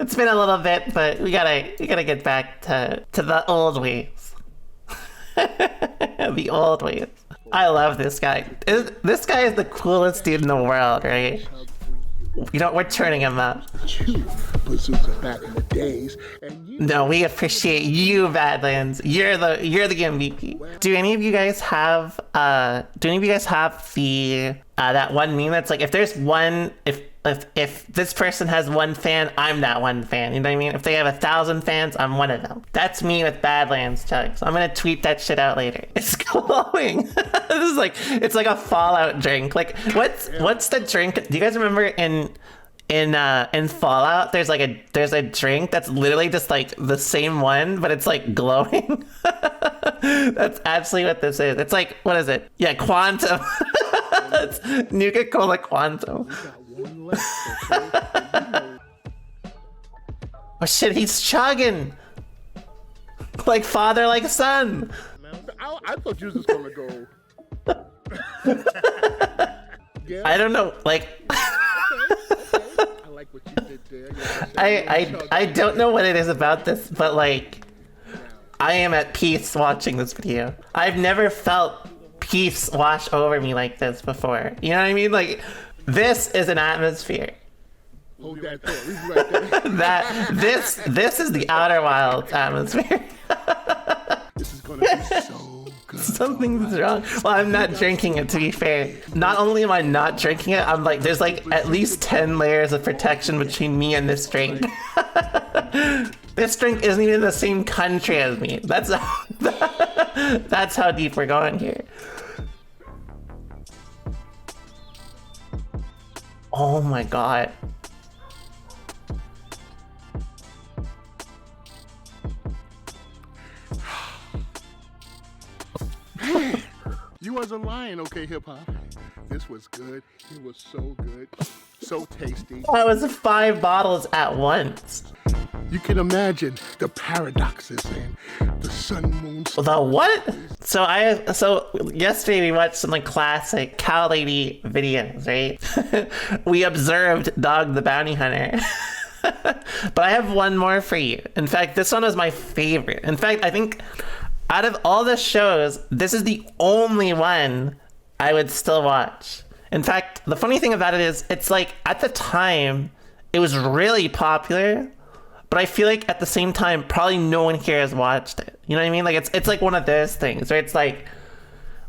It's been a little bit, but we gotta get back to the old ways. The old ways. I love this guy. This guy is the coolest dude in the world, right? You know, we're turning him up. Back in the days, and no, we appreciate you, Badlands. You're the MVP. Do any of you guys have the that one meme that's like, if there's one, if this person has one fan, I'm that one fan. You know what I mean? If they have 1,000 fans, I'm one of them. That's me with Badlands, Chugs. I'm gonna tweet that shit out later. It's glowing. This is like, it's like a Fallout drink. Like, what's the drink? Do you guys remember in Fallout, there's a drink that's literally just like the same one, but it's like glowing. That's absolutely what this is. It's like, what is it? Yeah, Quantum. It's Nuka-Cola Quantum. Oh shit, he's chugging like father, like son. I thought you was just gonna go. Yeah. I don't know, like. I like what you did there. I don't know what it is about this, but like, I am at peace watching this video. I've never felt peace wash over me like this before. You know what I mean? Like, this is an atmosphere. Hold that thought. Right there. This is the Outer Wilds atmosphere. This is gonna be so good. Something's wrong. Well, I'm not drinking it, to be fair. Not only am I not drinking it, I'm like, there's like at least 10 layers of protection between me and this drink. This drink isn't even in the same country as me. That's how deep we're going here. Oh my god. Man, you wasn't lying, okay, hip hop. This was good. It was so good. So tasty. That was 5 bottles at once. You can imagine the paradoxes and the sun, moon, The what? So yesterday we watched some like classic cow lady videos, right? We observed Dog the Bounty Hunter. But I have one more for you. In fact, this one was my favorite. In fact, I think out of all the shows, this is the only one I would still watch. In fact, the funny thing about it is, it's like, at the time, it was really popular, but I feel like at the same time, probably no one here has watched it. You know what I mean? Like, it's like one of those things where it's like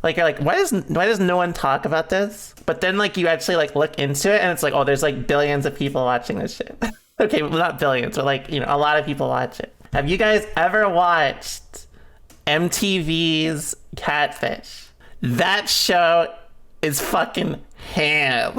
you're like, why does no one talk about this? But then like you actually like look into it and it's like, oh, there's like billions of people watching this shit. Okay, well, not billions, but like, you know, a lot of people watch it. Have you guys ever watched MTV's Catfish? That show is fucking ham.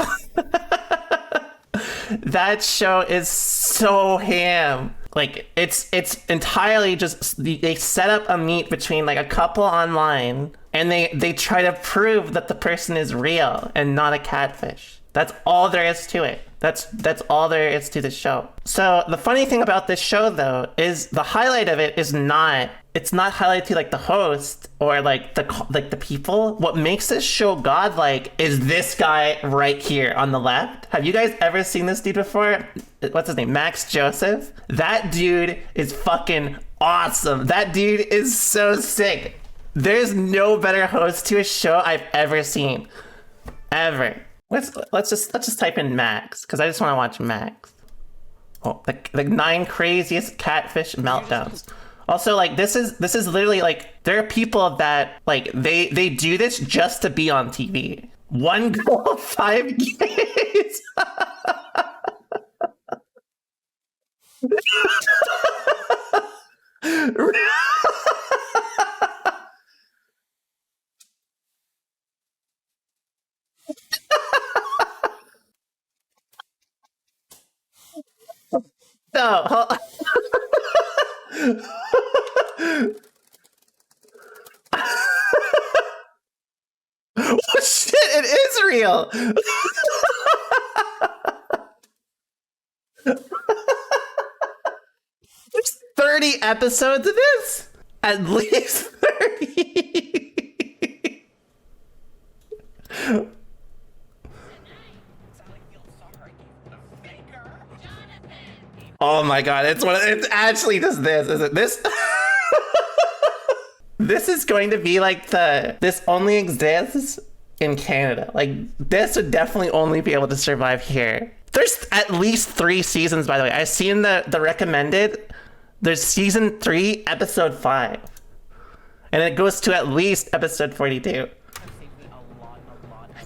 That show is so ham. Like, it's entirely just, they set up a meet between like a couple online and they try to prove that the person is real and not a catfish. That's all there is to it. That's all there is to the show. So the funny thing about this show though is the highlight of it is not highlighted to like the host or like the people. What makes this show godlike is this guy right here on the left. Have you guys ever seen this dude before? What's his name? Max Joseph. That dude is fucking awesome. That dude is so sick. There's no better host to a show I've ever seen. Ever. Let's just type in Max, because I just want to watch Max. Oh, the 9 craziest catfish meltdowns. Also, like, this is literally like, there are people that like they do this just to be on TV. 1 goal, 5 games. No. Oh shit, it is real. There's 30 episodes of this. At least 30. Oh my god, it's actually just this, is it? This this is going to be like this only exists in Canada. Like, this would definitely only be able to survive here. There's at least 3 seasons, by the way. I've seen the recommended. There's season 3, episode 5. And it goes to at least episode 42.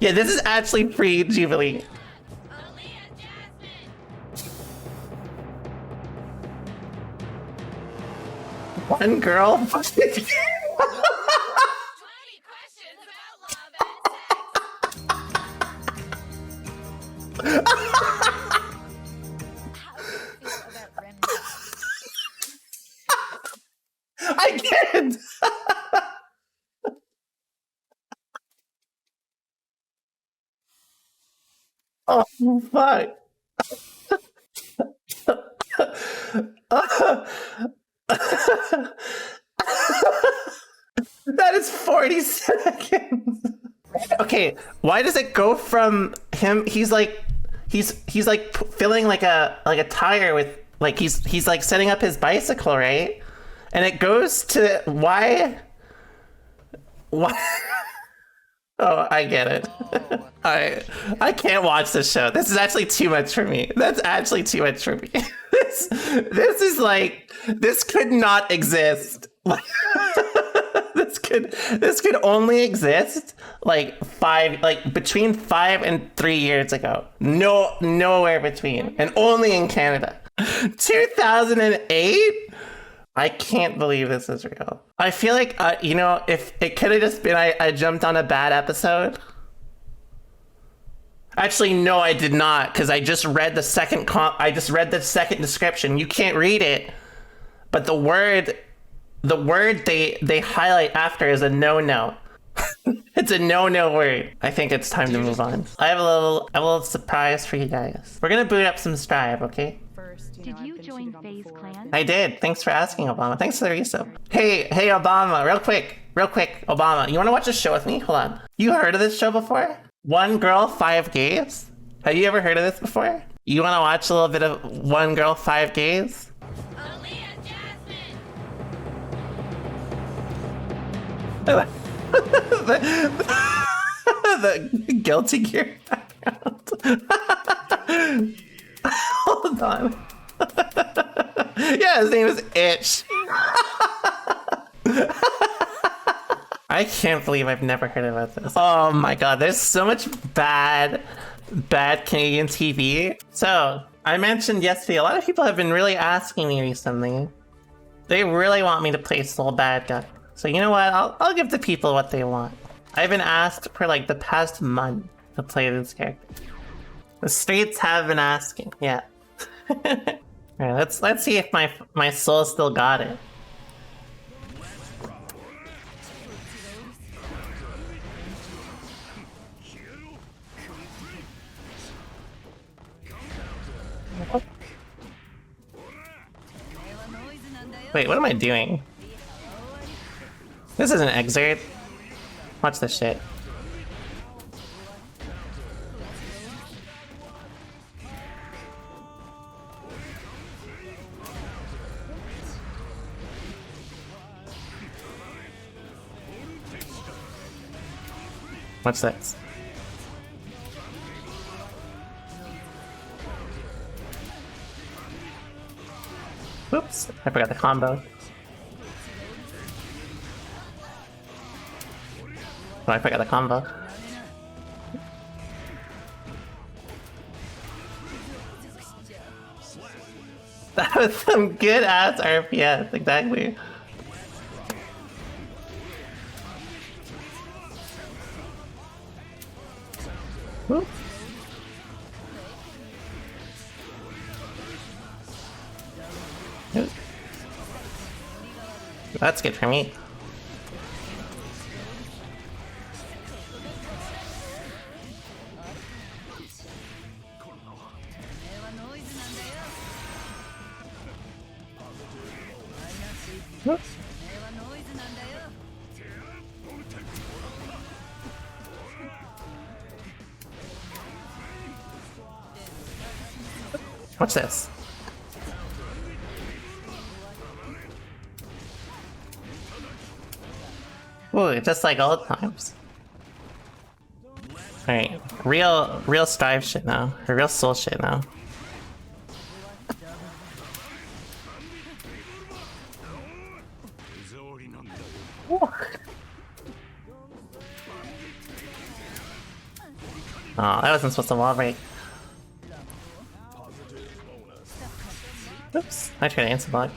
Yeah, this is actually pre-Jubilee. One girl? 20 questions about love. I can't. Oh, fuck. That is 40 seconds. Okay, why does it go from him? He's like filling like a tire with like he's like setting up his bicycle, right? And it goes to why? Oh, I get it. I can't watch this show. This is actually too much for me. That's actually too much for me. This is like, this could not exist. This could only exist like between 5 and 3 years ago. Nowhere between, and only in Canada. 2008. I can't believe this is real. I feel like, if it could have just been I jumped on a bad episode. Actually, no, I did not, because I just read the second description. You can't read it, but the word they highlight after is a no. It's a no word. I think it's time to move on. I have a little surprise for you guys. We're gonna boot up some Strive, okay? Did you join FaZe Clan? I did. Thanks for asking, Obama. Thanks for the resub. Hey, Obama, real quick, Obama. You want to watch a show with me? Hold on. You heard of this show before? 1 Girl, 5 Gays? Have you ever heard of this before? You want to watch a little bit of 1 Girl, 5 Gays? The Guilty Gear background. Hold on. Yeah, his name is Itch. I can't believe I've never heard about this. Oh my god, there's so much bad Canadian TV. So, I mentioned yesterday, a lot of people have been really asking me recently. They really want me to play Soul Bad Guy. So you know what, I'll give the people what they want. I've been asked for like the past month to play this character. The streets have been asking, yeah. Alright, let's see if my soul still got it. Wait, what am I doing? This is an excerpt. Watch this shit. What's this? Oops, I forgot the combo. Oh, I forgot the combo. That was some good ass RPS, exactly. Oops. That's good for me. Oops. What's this? Ooh, just like old times. Alright, real strive shit now. Or real soul shit now. Ooh. Oh, that wasn't supposed to wall break. Oops, I tried to answer block.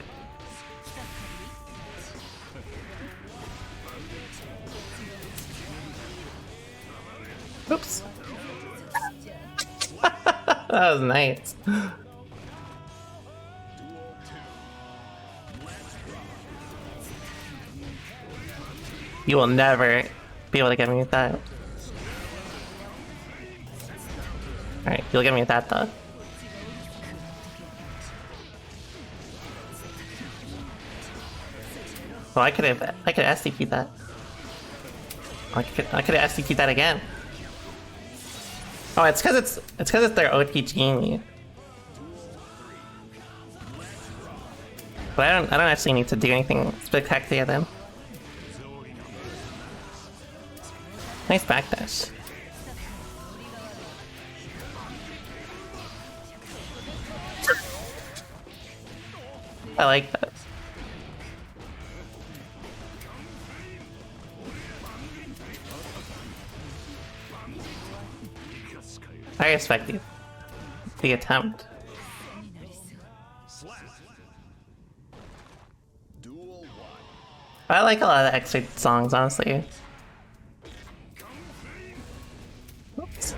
Oops. That was nice. You will never be able to get me with that. Alright, you'll get me with that though. Oh, I could SDP'd that. I could have SDP'd that again. Oh, it's because it's their OTGing me. But I don't actually need to do anything spectacular then. Nice backdash. I like that. I respect you. The attempt. I like a lot of the extra songs, honestly. Oops.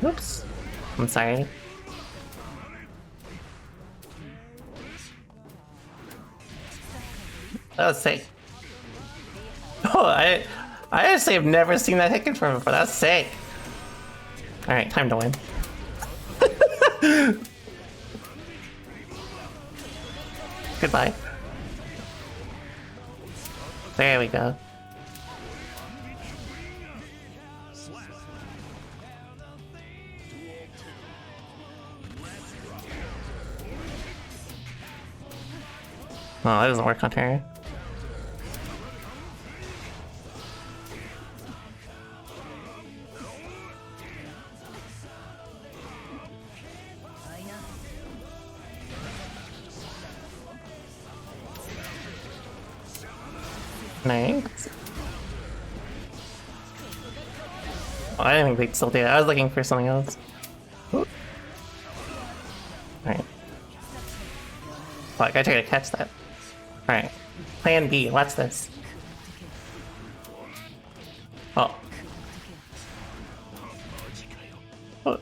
Oops. I'm sorry. That was sick. Oh, I actually have never seen that hit confirm before. That's sick. Alright, time to win. Goodbye. There we go. Oh, that doesn't work on her. Nice. Oh, I didn't think they'd still do it. I was looking for something else. Alright. Fuck, I tried to catch that. Alright. Plan B, watch this. Oh. Oh.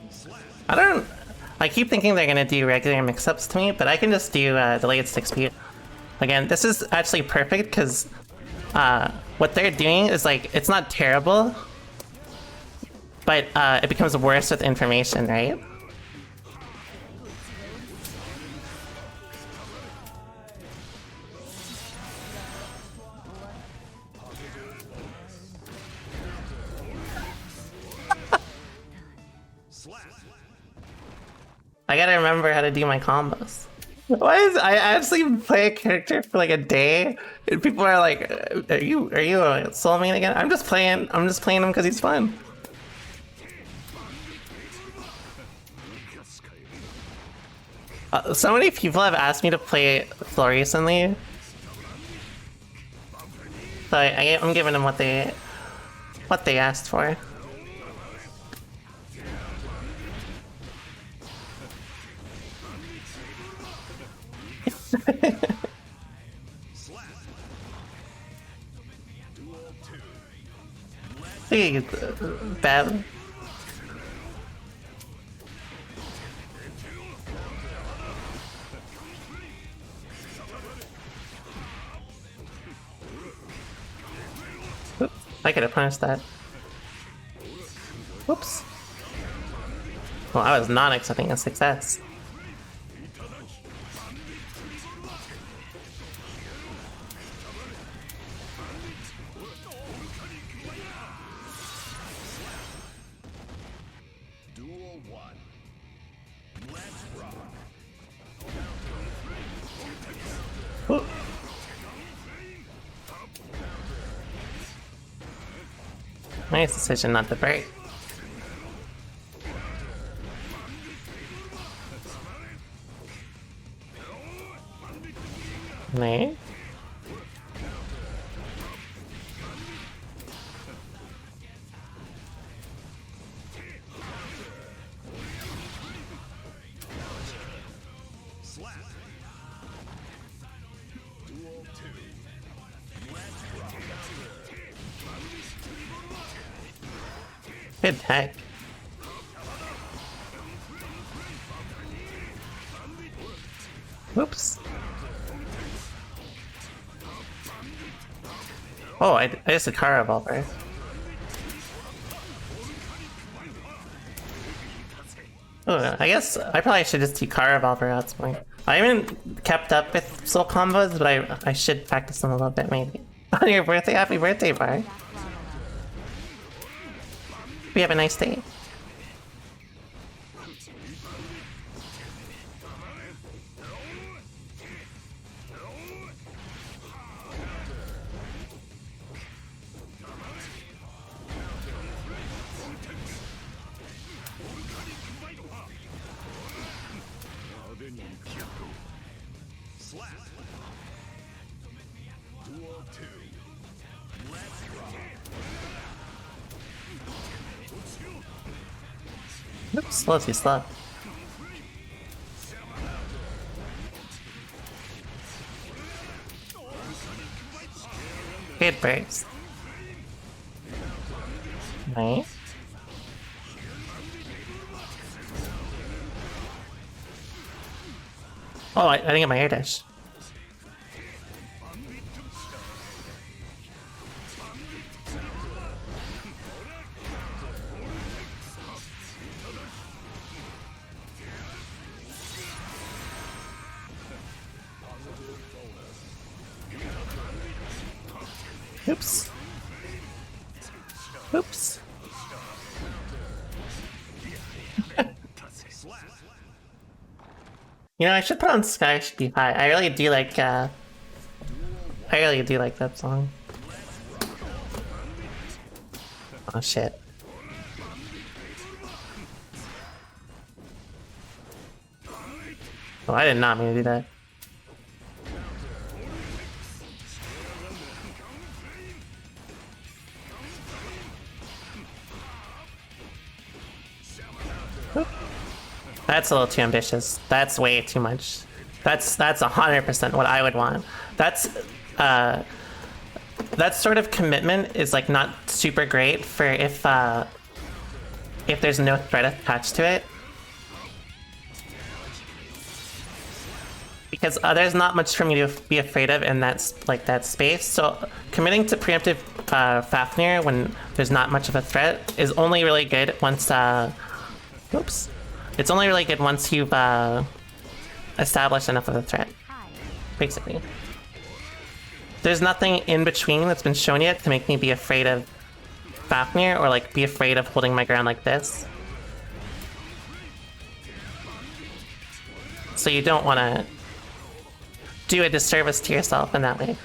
I keep thinking they're gonna do regular mix-ups to me, but I can just do delayed 6p. Again, this is actually perfect because what they're doing is like, it's not terrible, but it becomes worse with information, right? I gotta remember how to do my combos. Why is I actually play a character for like a day and people are like, are you a soul main again? I'm just playing him because he's fun. So many people have asked me to play Floor recently, so I'm giving them what they asked for. Hey, bad. I could have punished that. Whoops. Well, I was not expecting a success. Nice decision not to break. Nice. Good tech. Whoops. Oh, I just a car revolver. Oh, I guess I probably should just do car revolver at this point. I haven't kept up with soul combos, but I should practice them a little bit maybe. On your birthday, happy birthday, Bar. We have a nice day. Oops, slow too slow. Good burst. Nice. Oh, I didn't get my air dash. Oops. Oops. You know, I should put on Sky Should Be High. I really do like that song. Oh shit. Oh, I did not mean to do that. That's a little too ambitious. That's way too much. That's 100% what I would want. That sort of commitment is like not super great for if there's no threat attached to it. Because there's not much for me to be afraid of in that space. So committing to preemptive Fafnir when there's not much of a threat is only really good once oops. It's only really good once you've established enough of a threat, basically. There's nothing in between that's been shown yet to make me be afraid of Fafnir or like be afraid of holding my ground like this. So you don't want to do a disservice to yourself in that way.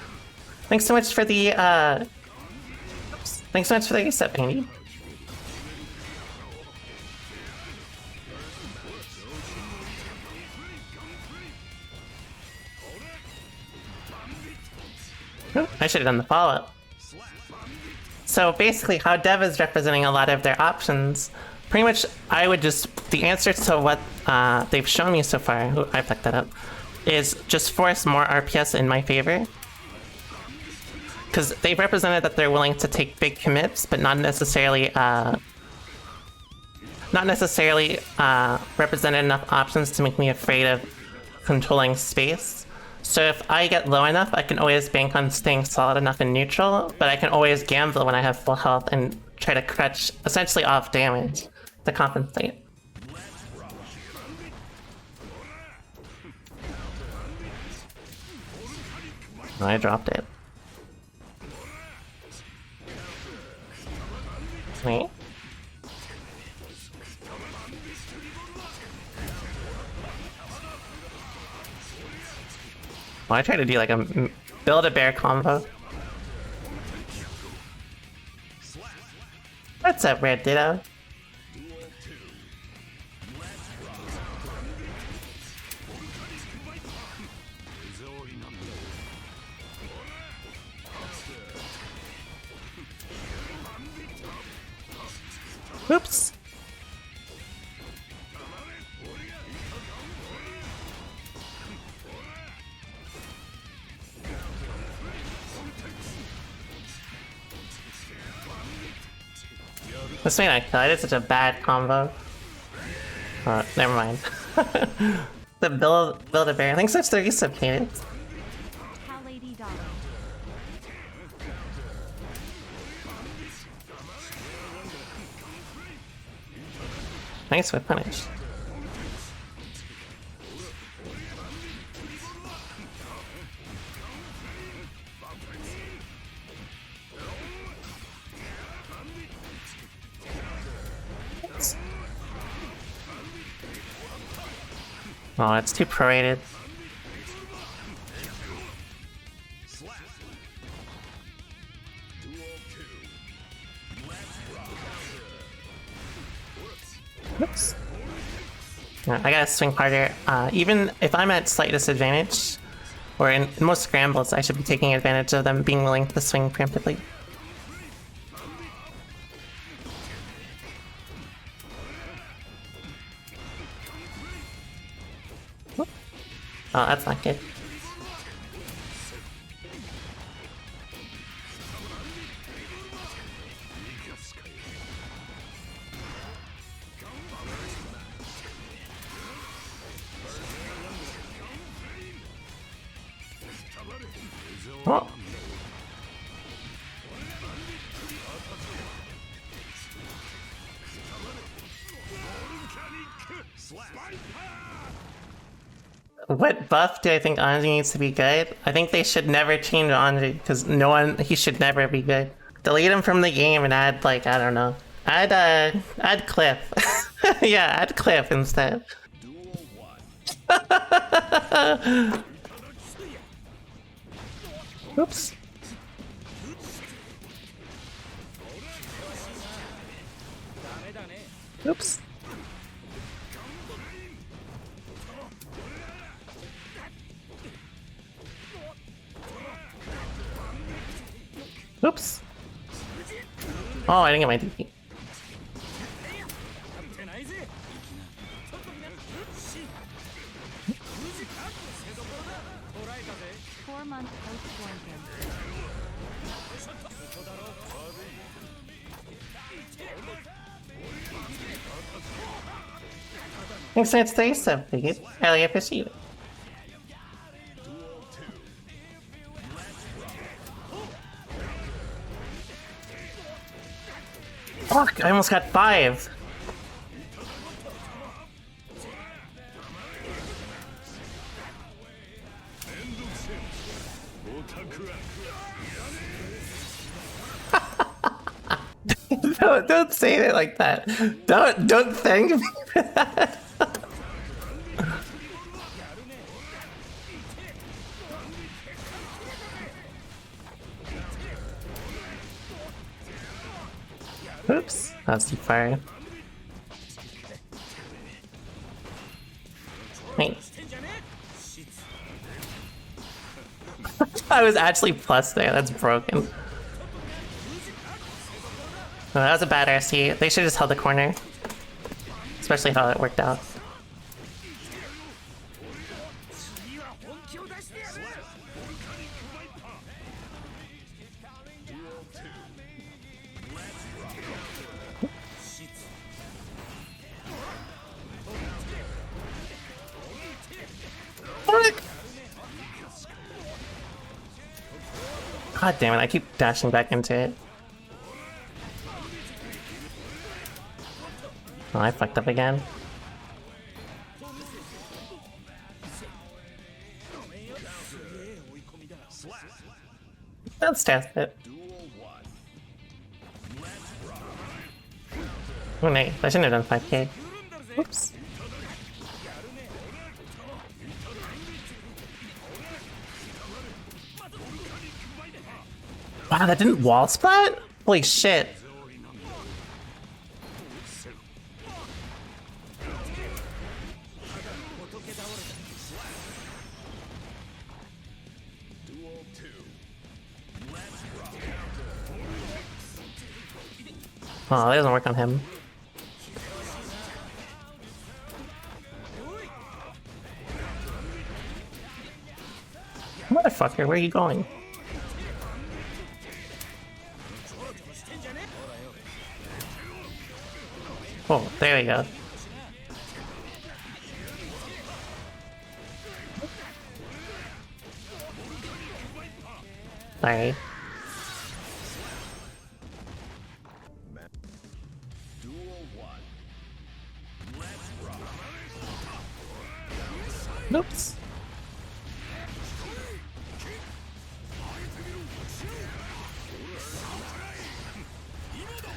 Thanks so much for the reset, Andy. I should have done the follow-up. So basically how Dev is representing a lot of their options, pretty much I would just, the answer to what they've shown me so far, I picked that up, is just force more RPS in my favor. Because they've represented that they're willing to take big commits, but not necessarily represented enough options to make me afraid of controlling space. So if I get low enough, I can always bank on staying solid enough in neutral, but I can always gamble when I have full health and try to crutch essentially off damage to compensate. Oh, I dropped it. Wait. Well, I try to do like a build a bear combo. What's up, RedDitto? Oops. This may not kill. I did such a bad combo. Oh, never mind. The build a bear. I think such 30 subcadence. Nice with punish. Oh, it's too prorated. Oops. Yeah, I gotta swing harder. Even if I'm at slight disadvantage, or in most scrambles, I should be taking advantage of them being willing to swing preemptively. Oh, that's not good. Oh. What buff do I think Anji needs to be good? I think they should never change Anji because he should never be good. Delete him from the game and add, like, I don't know. Add Cliff. Yeah, add Cliff instead. Oops. Oops. Oops. Oh, I didn't get my DP. Thanks for stay something. I really appreciate it. Fuck, I almost got 5. Don't say it like that. Don't thank me for that. Oops, that's too far. Wait. I was actually plus there, that's broken. Oh, that was a bad RC. They should have just held the corner. Especially how it worked out. God damn it, I keep dashing back into it. Oh, I fucked up again. Let's test it. Oh, nice. I shouldn't have done 5k. Oops. Wow, that didn't wall splat? Holy shit. Oh, that doesn't work on him. Motherfucker, where are you going? Oh, there we go. Sorry. Oops.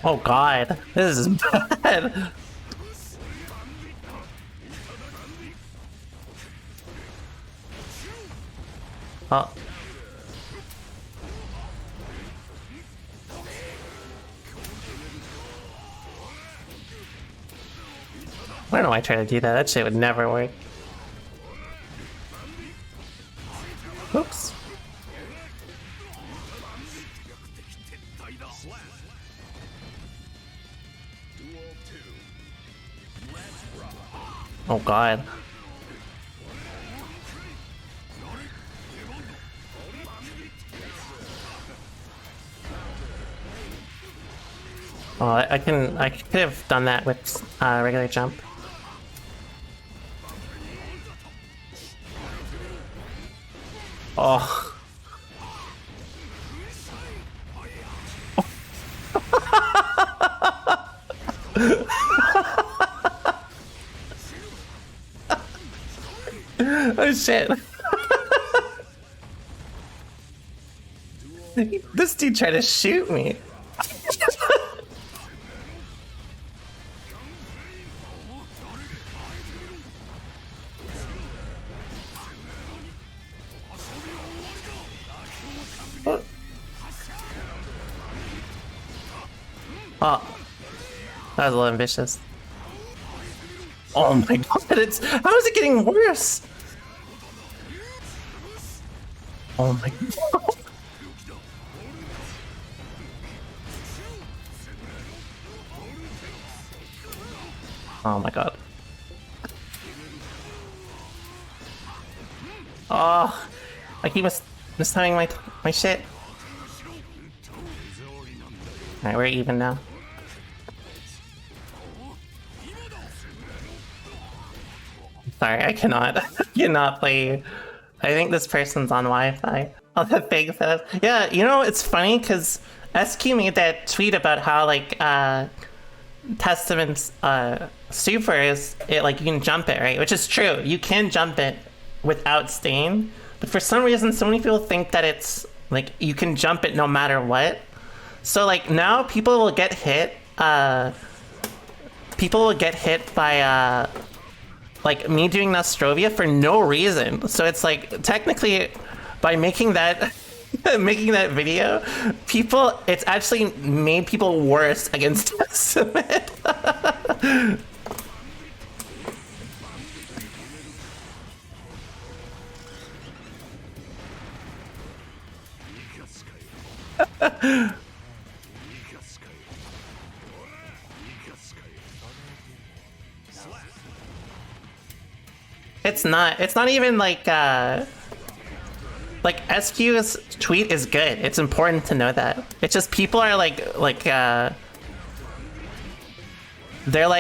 Oh god, this is bad. Oh. Why don't I try to do that? That shit would never work. Oops. Oh god. Oh, I could have done that with regular jump. Oh. Oh shit. This dude tried to shoot me. Oh, that was a little ambitious. Oh my god, how is it getting worse? Oh my god. Oh my god. Oh, I keep mistiming my shit. Alright, we're even now. Sorry, I cannot play. I think this person's on Wi-Fi. Oh, the thing says, yeah, you know, it's funny because SQ made that tweet about how like Testament's super is it like you can jump it, right? Which is true. You can jump it without stain, but for some reason, so many people think that it's like you can jump it no matter what. So like now people will get hit. People will get hit by like me doing Nostrovia for no reason. So it's like technically by making that making that video, it's actually made people worse against Testament. It's not even like SQ's tweet is good. It's important to know that. It's just people are they're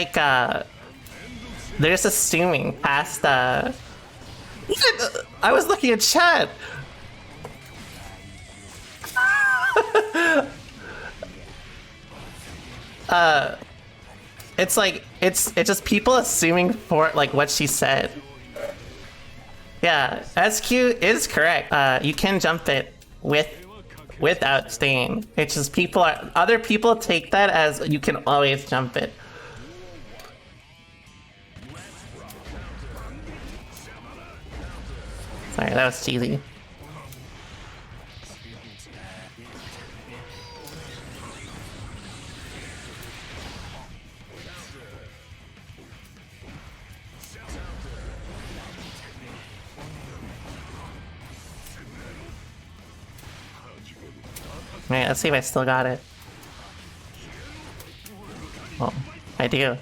just assuming past I was looking at chat. It's like it's just people assuming for like what she said. Yeah, SQ is correct. You can jump it without stain. It's just other people take that as you can always jump it. Sorry, that was cheesy. Alright, let's see if I still got it. I do.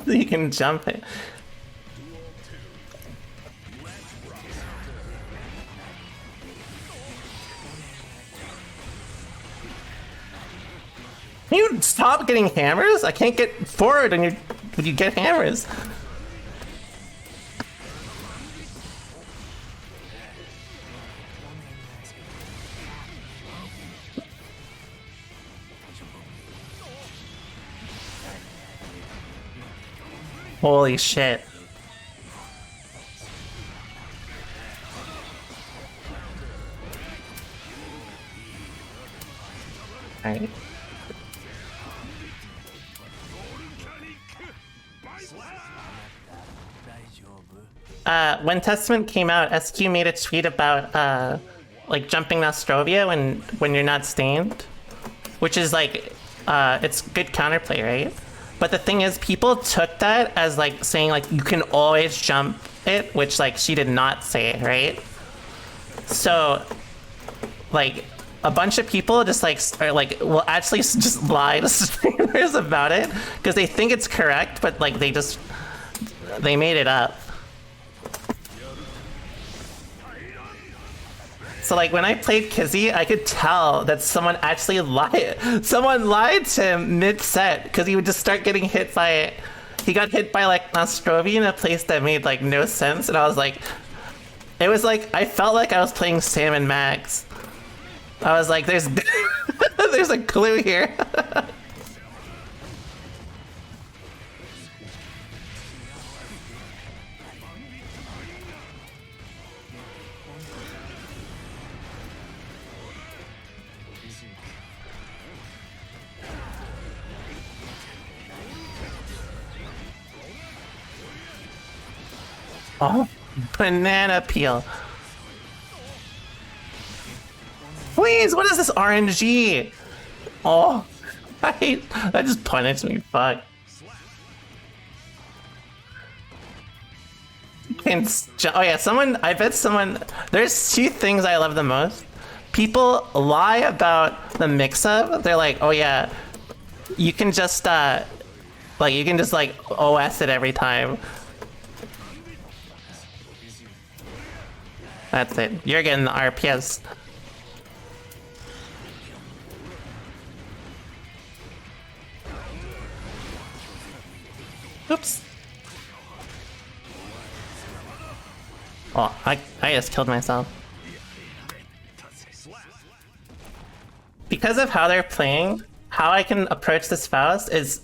You can jump it. Can you stop getting hammers? I can't get forward when you get hammers. Holy shit. Alright. When Testament came out, SQ made a tweet about like jumping Nostrovia when you're not stained, which is like it's good counterplay, right? But the thing is, people took that as like saying like you can always jump it, which like she did not say, right? So like a bunch of people just like are like will actually just lie to streamers about it because they think it's correct, but like they made it up. So like when I played Kizzy, I could tell that someone actually lied. Someone lied to him mid-set because he would just start getting hit by it. He got hit by like Nostrovia in a place that made like no sense, and I was like, it was like I felt like I was playing Sam and Max. I was like, there's there's a clue here. Oh, banana peel. Please, what is this RNG? Oh, that just punished me, fuck. Oh yeah, I bet someone, there's two things I love the most. People lie about the mix-up. They're like, oh yeah, you can just, OS it every time. That's it. You're getting the RPS. Oops. Oh, I just killed myself. Because of how they're playing, how I can approach this Faust is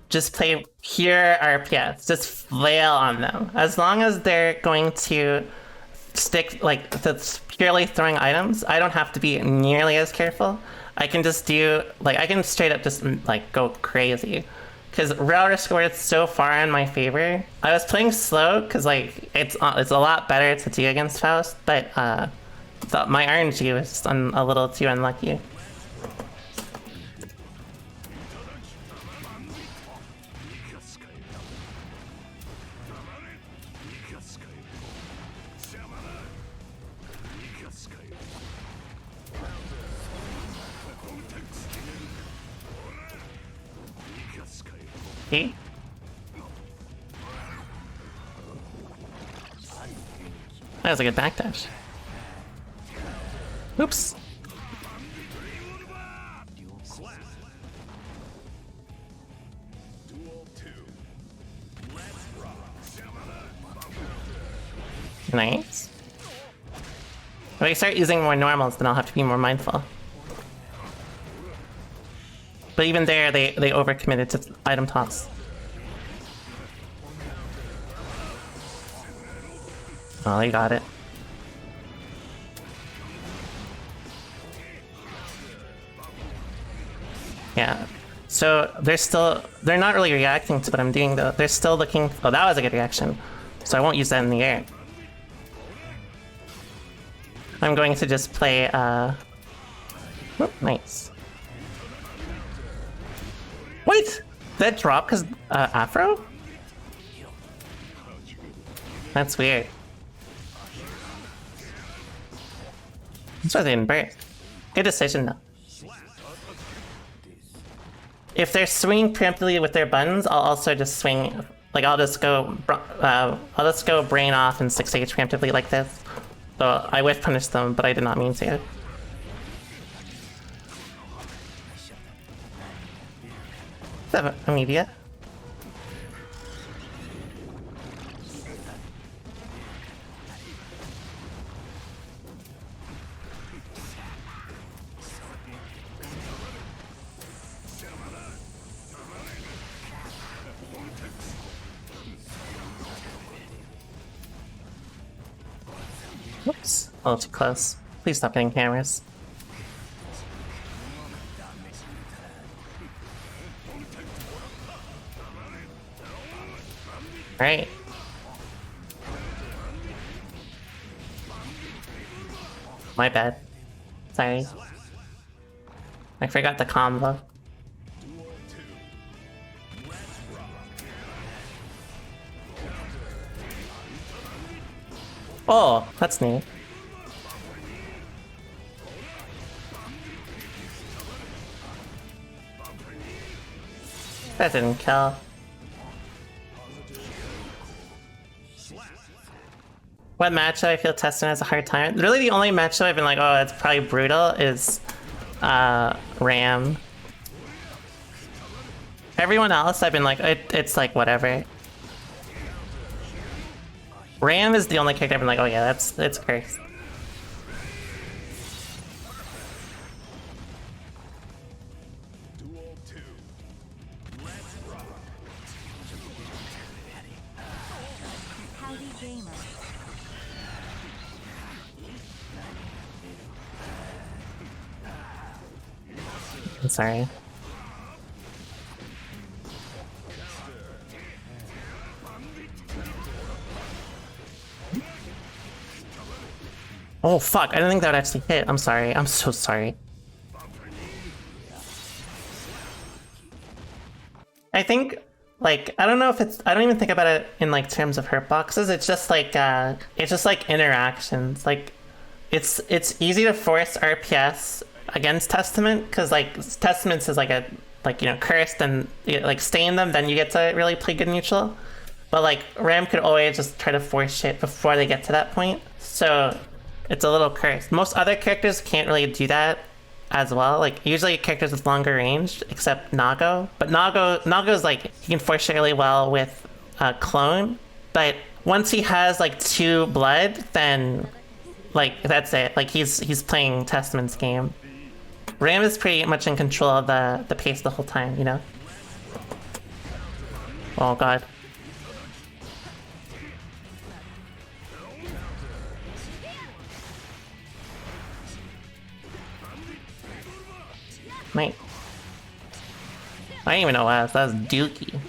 just play pure RPS. Just flail on them. As long as they're going to stick like to purely throwing items, I don't have to be nearly as careful. I can just do like I can straight up just like go crazy because rail scored so far in my favor. I was playing slow because like it's a lot better to do against Faust, but my RNG was just a little too unlucky. Okay. That was a good backdash. Oops. Nice. If I start using more normals, then I'll have to be more mindful. But even there, they overcommitted to item toss. Oh, they got it. Yeah. So they're not really reacting to what I'm doing though. They're still looking. Oh, that was a good reaction. So I won't use that in the air. I'm going to just play. Oh, nice. Wait, that drop because Afro? That's weird. That's why they didn't break. Good decision though. if they're swinging preemptively with their buttons, I'll also just swing. Like I'll just go brain off and 6H preemptively like this. So I whiff punish them, but I did not mean to. A media. Whoops, a little too close. Please stop hitting cameras. Alright. My bad. Sorry. I forgot the combo. Oh, that's neat. That didn't kill. What matchup I feel Testin has a hard time? Really the only matchup I've been like, oh, it's probably brutal is Ram. Everyone else I've been like, it's like whatever. Ram is the only character I've been like, oh yeah, it's cursed. I'm sorry. Oh fuck, I didn't think that would actually hit. I'm sorry, I'm so sorry. I think, like, I don't know if it's, I don't even think about it in like terms of hurt boxes. It's just like interactions. Like, it's easy to force RPS against Testament, because like Testament is like a, like, you know, cursed and like staying them, then you get to really play good neutral. But like Ram could always just try to force shit before they get to that point. So it's a little cursed. Most other characters can't really do that as well. Like usually characters with longer range, except Nago. But Nago's like, he can force shit really well with Clone. But once he has like 2 blood, then like that's it. Like he's playing Testament's game. Ram is pretty much in control of the pace the whole time, you know? Oh god. Mate. I didn't even know what that was Dookie.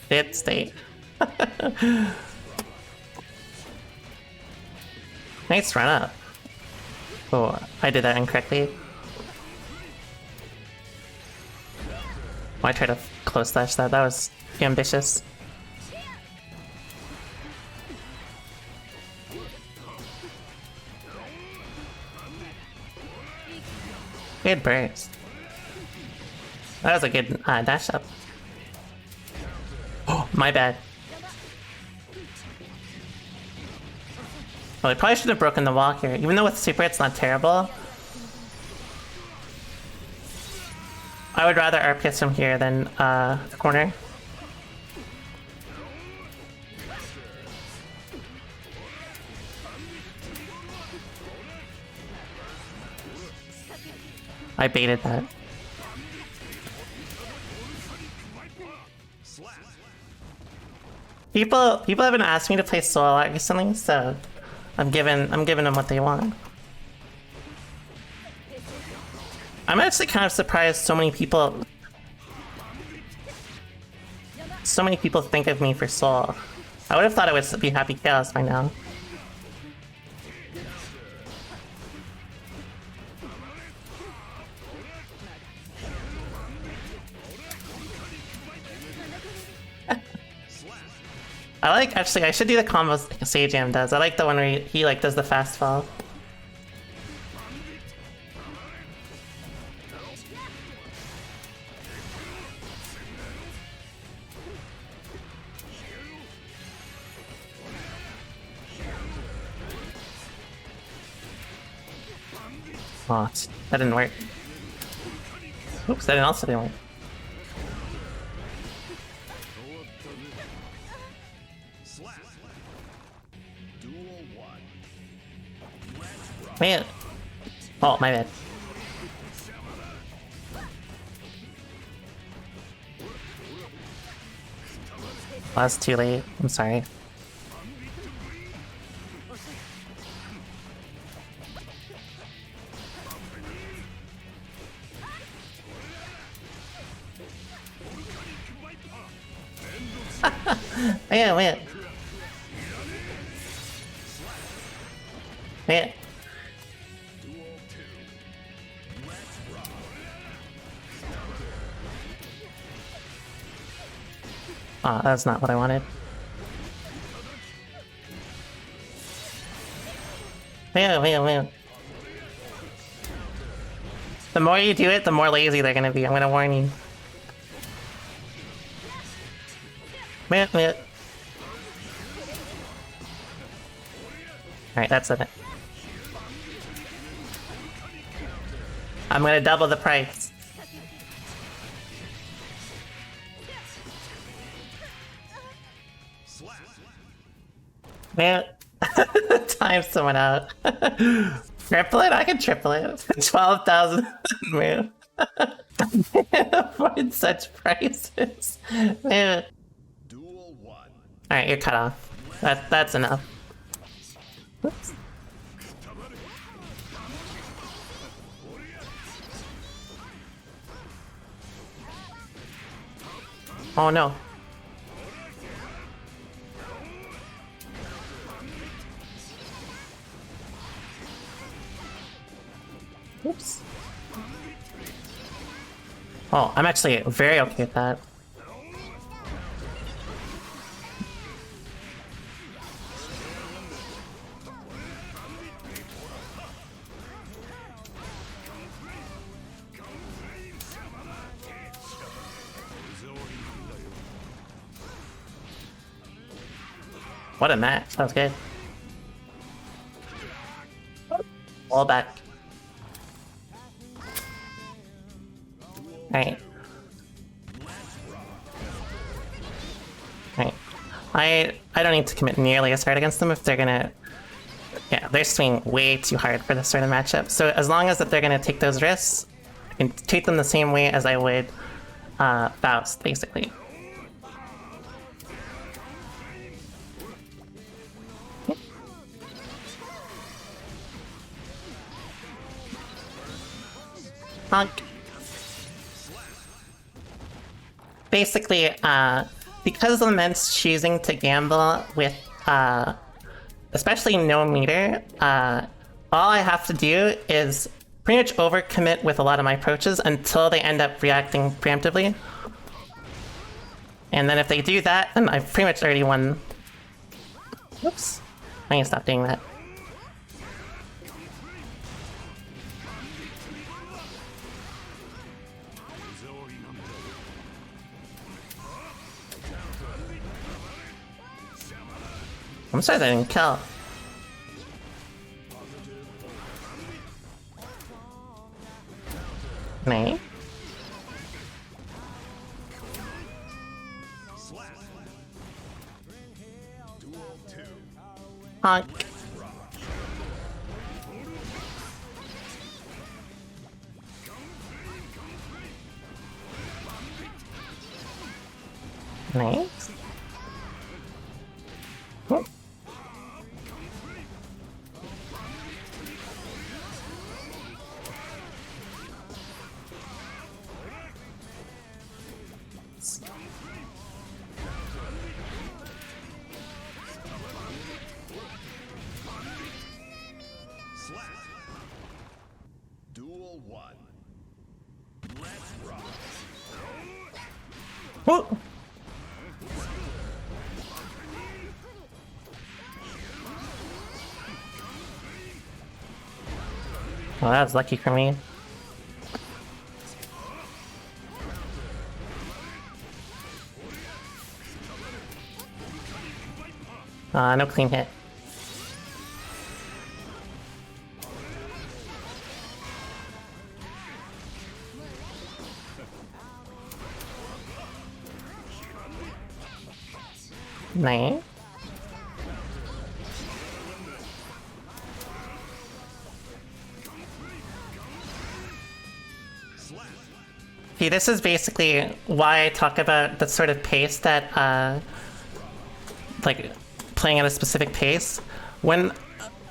Dead state. Nice run up. Oh, I did that incorrectly. I tried to close slash that. That was ambitious. Good burst. That was a good dash up. Oh, my bad. Well, I probably should have broken the wall here. Even though with super it's not terrible, I would rather RPS from here than the corner. I baited that. People have been asking me to play solo a lot recently, so I'm giving them what they want. I'm actually kind of surprised so many people think of me for Soul. I would have thought it would be Happy Chaos by now. I like, actually, I should do the combo Sajam does. I like the one where he like does the fast fall. Oh, that didn't work. Oops, that also didn't work. Man. Oh, my bad. Oh, that's too late. I'm sorry. Man, man. Man. Ah, oh, that's not what I wanted. Man. The more you do it, the more lazy they're gonna be. I'm gonna warn you. Man. Alright, that's it. I'm gonna double the price. Man, time someone out. Triple it? I can triple it. 12,000. Man. Avoid such prices. Man. Alright, you're cut off. That's enough. Oops. Oh no. Oops. Oh, I'm actually very okay with that. What a match. That was good. All back. Alright. Alright. I don't need to commit nearly as hard against them if they're gonna... Yeah, they're swinging way too hard for this sort of matchup. So as long as that they're gonna take those risks, I can take them the same way as I would Faust, basically. Honk. Basically, because Lament's choosing to gamble with, especially no meter, all I have to do is pretty much overcommit with a lot of my approaches until they end up reacting preemptively. And then if they do that, then I've pretty much already won. Whoops. I need to stop doing that. I'm sorry that I didn't kill. Me? Honk. Nice. Oh. Whoa. Well, that was lucky for me. No clean hit. Nice. See, this is basically why I talk about the sort of pace that, like, playing at a specific pace. When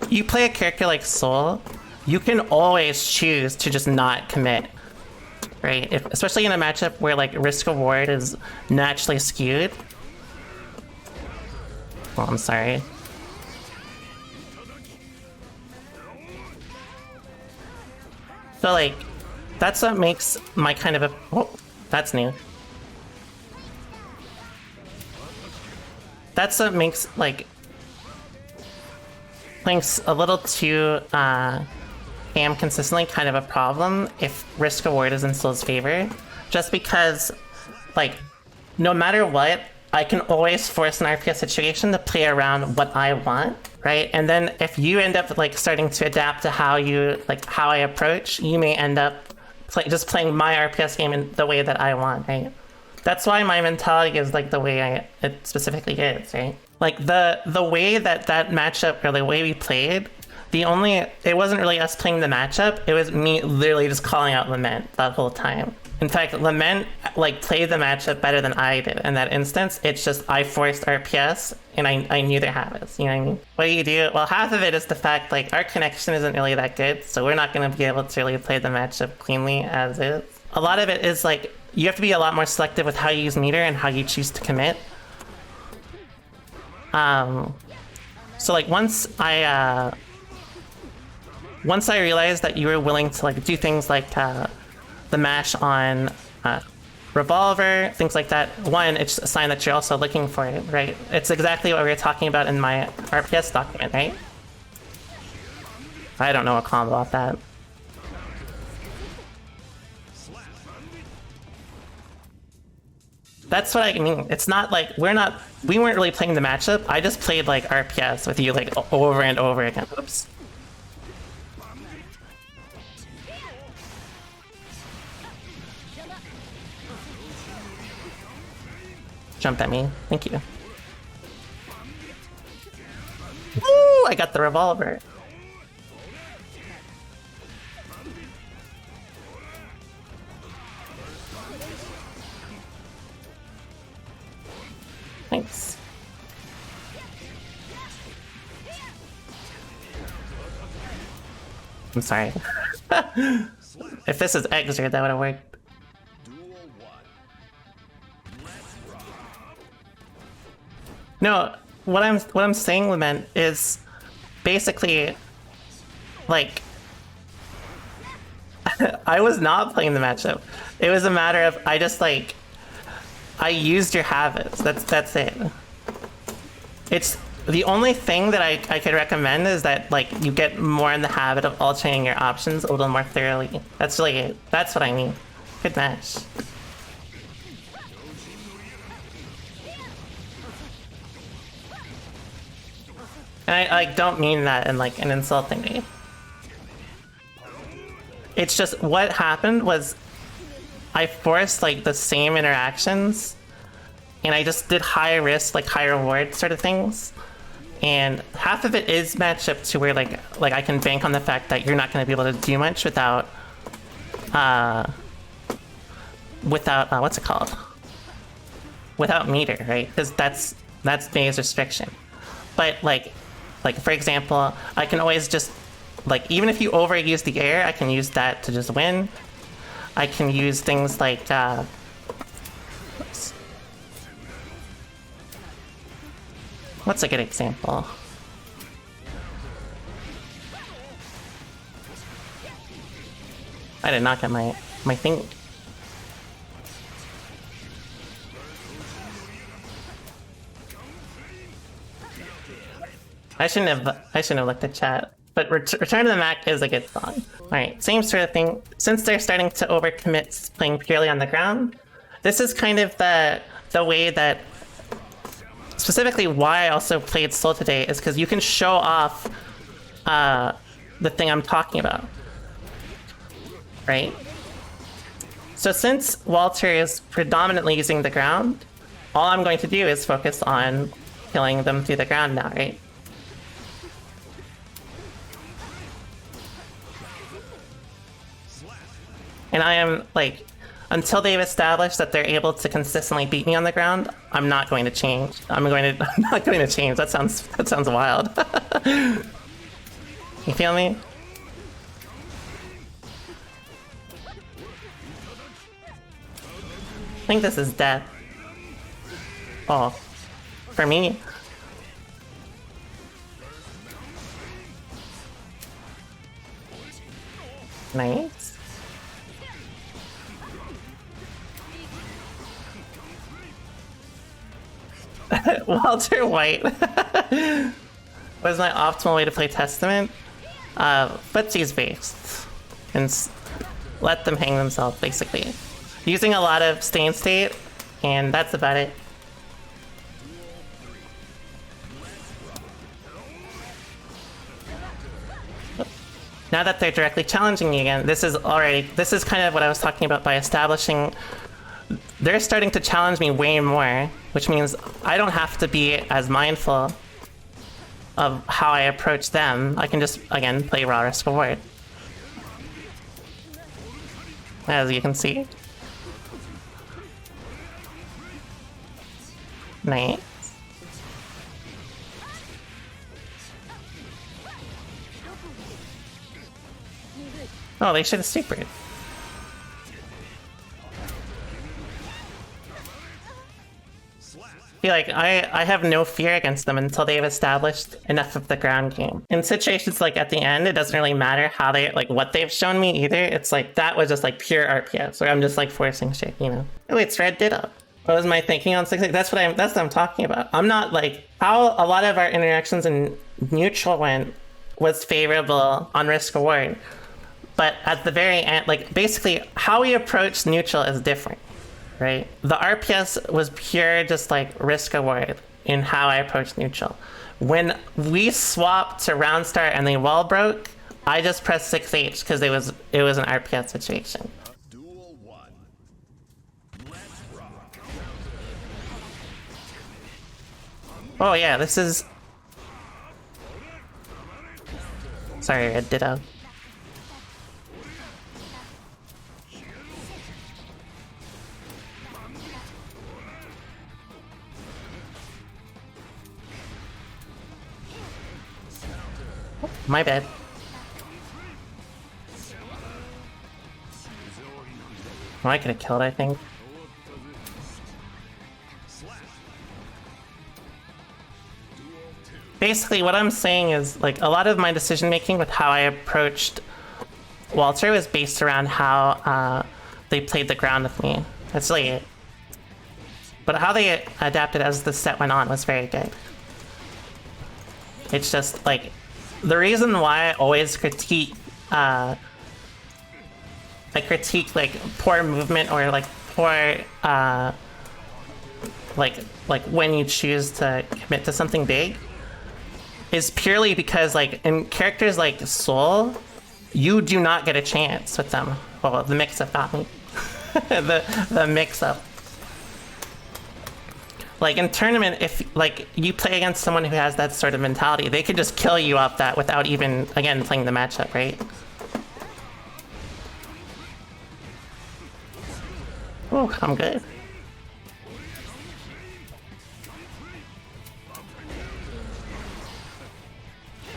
you play a character like Soul, you can always choose to just not commit, right? Especially in a matchup where, like, risk-reward is naturally skewed. Well, I'm sorry. So, like, that's what makes my kind of a... Oh, that's new. That's what makes, like, playing a little too AM consistently kind of a problem if risk-reward is in Soul's favor. Just because, like, no matter what, I can always force an RPS situation to play around what I want, right? And then if you end up, like, starting to adapt to how you, like, how I approach, you may end up just playing my RPS game in the way that I want, right? That's why my mentality is, like, the way it specifically is, right? Like, the way that matchup, or the way we played, it wasn't really us playing the matchup, it was me literally just calling out Lament that whole time. In fact, Lament, like, played the matchup better than I did in that instance. It's just I forced RPS, and I knew their habits, you know what I mean? What do you do? Well, half of it is the fact, like, our connection isn't really that good, so we're not going to be able to really play the matchup cleanly as is. A lot of it is, like, you have to be a lot more selective with how you use meter and how you choose to commit. So, like, once I realized that you were willing to, like, do things like the mash on Revolver, things like that, one, it's a sign that you're also looking for it, right? It's exactly what we were talking about in my RPS document, right? I don't know a combo about that. That's what I mean. It's not like we weren't really playing the matchup. I just played, like, RPS with you, like, over and over again. Oops. Jumped at me. Thank you. Woo! I got the revolver. Thanks. I'm sorry. If this is Exer, that would have worked. No, what I'm saying, Lament, is basically, like, I was not playing the matchup. It was a matter of I used your habits. That's it. It's the only thing that I could recommend is that, like, you get more in the habit of alternating your options a little more thoroughly. That's really it. That's what I mean. Good match. And I don't mean that in, like, an insulting way. It's just what happened was I forced, like, the same interactions, and I just did high risk, like, high reward sort of things. And half of it is matchup to where, like I can bank on the fact that you're not going to be able to do much without what's it called? Without meter, right? Because that's May's restriction. But, like, for example, I can always just, like, even if you overuse the air, I can use that to just win. I can use things like, what's a good example? I did not get my thing. I shouldn't have looked at chat. But Return to the Mac is a good song. Alright, same sort of thing. Since they're starting to overcommit playing purely on the ground, this is kind of the way that... Specifically why I also played Soul today is because you can show off the thing I'm talking about. Right? So since Walter is predominantly using the ground, all I'm going to do is focus on killing them through the ground now, right? And I am, like, until they've established that they're able to consistently beat me on the ground, I'm not going to change. I'm not going to change. That sounds wild. You feel me? I think this is death. Oh, for me. Nice. Walter White was my optimal way to play Testament. Footsie's based and let them hang themselves, basically. Using a lot of stay in state, and that's about it. Now that they're directly challenging me again, this is kind of what I was talking about by establishing they're starting to challenge me way more, which means I don't have to be as mindful of how I approach them. I can just, again, play raw risk reward. As you can see. Nice. Oh, they should have supered. I feel like I have no fear against them until they've established enough of the ground game. In situations like at the end, it doesn't really matter how they, like, what they've shown me either. It's like, that was just like pure RPS, where I'm just like forcing shit, you know? Oh, it's RedDitto. What was my thinking on 6-6? That's what I'm talking about. I'm not like, how a lot of our interactions in neutral went was favorable on risk reward. But at the very end, like, basically how we approach neutral is different. Right? The RPS was pure just like risk reward in how I approached neutral. When we swapped to round start and they wall broke, I just pressed 6H because it was an RPS situation. Duel 1. Let's rock. Oh yeah, this is... Sorry, RedDitto. My bad. Oh, I could have killed, I think. Basically, what I'm saying is, like, a lot of my decision making with how I approached Walter was based around how they played the ground with me. That's really it. But how they adapted as the set went on was very good. It's just, like, the reason why I always critique, like poor movement or like poor, like when you choose to commit to something big, is purely because, like, in characters like Soul, you do not get a chance with them. Well, the mix-up got me. the mix-up. Like, in tournament, if, like, you play against someone who has that sort of mentality, they could just kill you off that without even, again, playing the matchup, right? Oh, I'm good.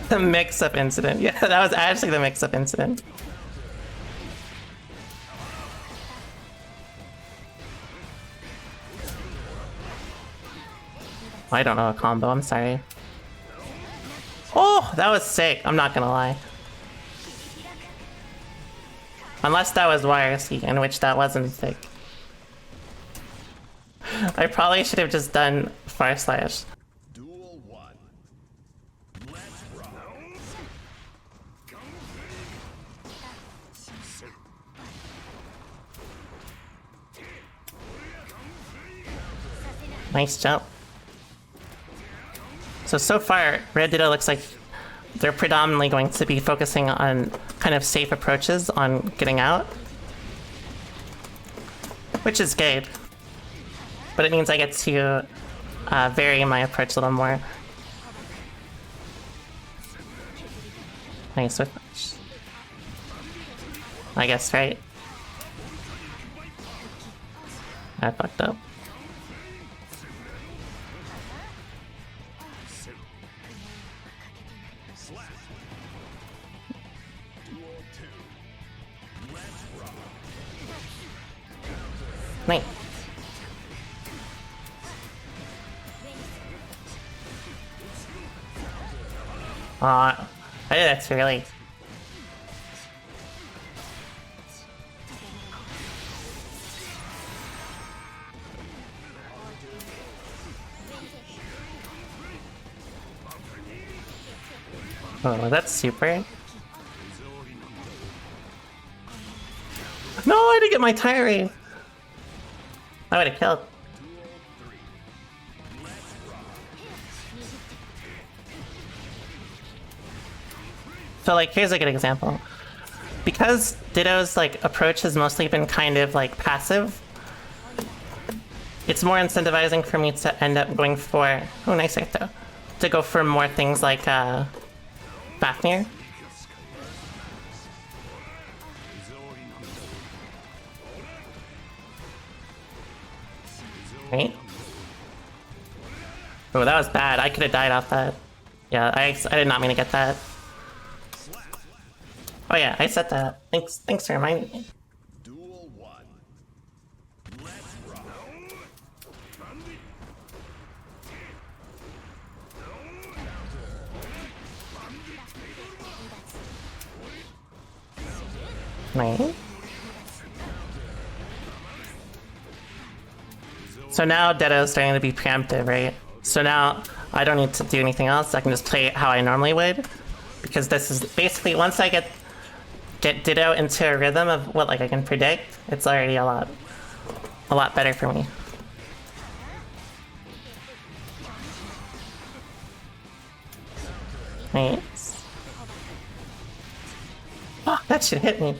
The mix-up incident. Yeah, that was actually the mix-up incident. I don't know a combo, I'm sorry. Oh, that was sick, I'm not gonna lie. Unless that was YRC, in which that wasn't sick. I probably should have just done /. Duel 1. Let's Nice jump. So far, RedDitto looks like they're predominantly going to be focusing on kind of safe approaches on getting out. Which is good. But it means I get to vary my approach a little more. Nice whip punch. I guess, right? I fucked up. Nice. I did that too early. Oh, that's super. No, I didn't get my tirade. I would have killed. So like, here's a good example. Because Ditto's like approach has mostly been kind of like passive, it's more incentivizing for me to end up going for, oh nice Zato, to go for more things like Fafnir. Right? Oh, that was bad. I could have died off that. Yeah, I did not mean to get that. Oh yeah, I said that. Thanks for reminding me. Duel 1. Let's rock. Nice. So now Ditto's starting to be preemptive, right? So now I don't need to do anything else. I can just play it how I normally would. Because this is basically, once I get Ditto into a rhythm of what like I can predict, it's already a lot better for me. Nice. Oh, that should hit me.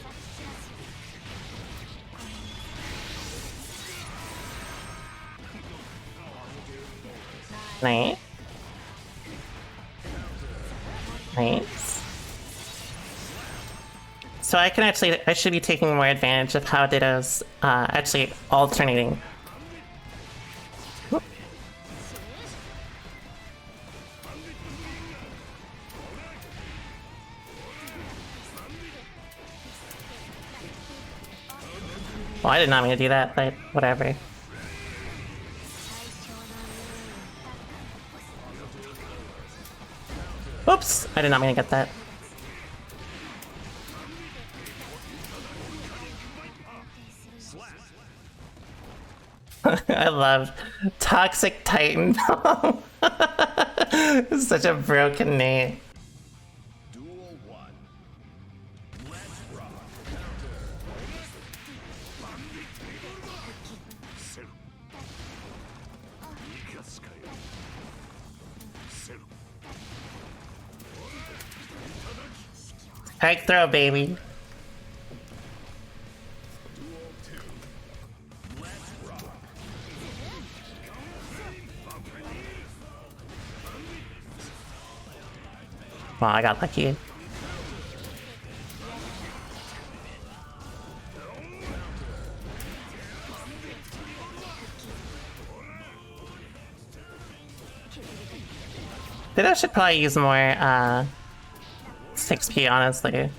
Nice. Nice. So I should be taking more advantage of how Ditto's actually alternating. Whoop. Well, I did not mean to do that, but whatever. Oops! I did not mean to get that. I love Toxic Titan. It's such a broken name. Duel 1. Let's rock. Strike throw, baby. Wow, I got lucky. Ditto should probably use more 6P, honestly.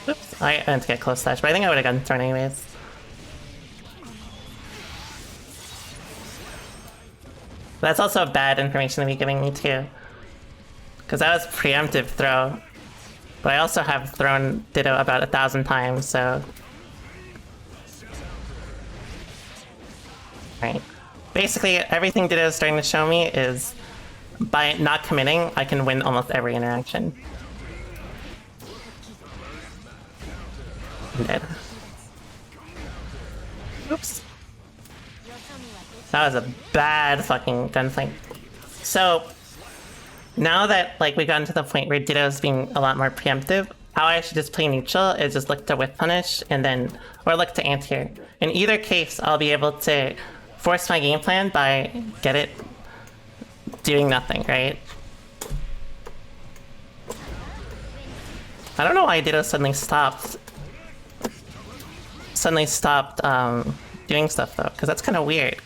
Oops, I meant to get close slash, but I think I would have gotten thrown anyways. That's also bad information to be giving me too. Because that was preemptive throw. But I also have thrown Ditto about 1,000 times, so... Right. Basically, everything Ditto is starting to show me is by not committing, I can win almost every interaction. I'm dead. Oops. That was a bad fucking gunfight. So, now that like we've gotten to the point where Ditto's being a lot more preemptive, how I should just play neutral is just look to whiff punish and then, or look to anti-air. In either case, I'll be able to force my game plan by, get it, doing nothing, right? I don't know why Ditto suddenly stopped doing stuff though, because that's kind of weird.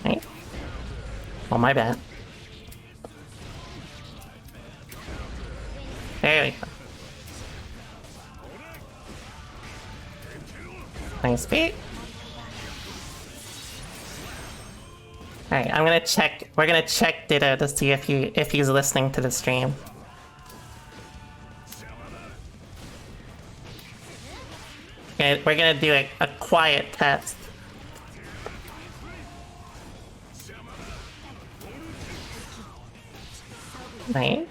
Right? Oh, my bad. There we go. Nice beat. Alright, I'm gonna check. We're gonna check Ditto to see if he's listening to the stream. Okay, we're gonna do a quiet test. Nice.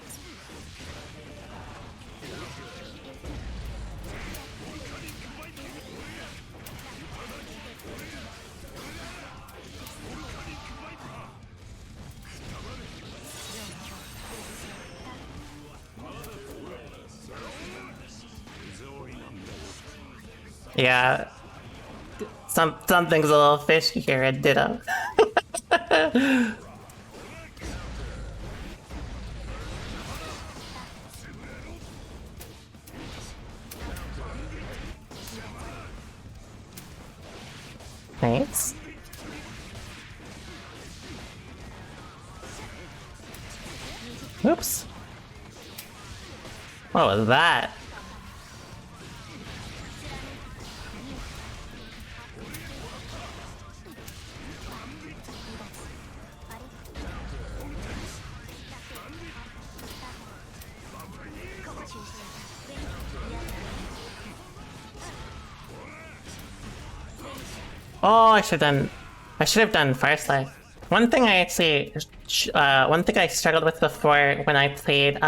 Yeah, something's a little fishy here at Ditto. Nice. Oops. What was that? Oh, I should have done Fire Slide. One thing I struggled with before when I played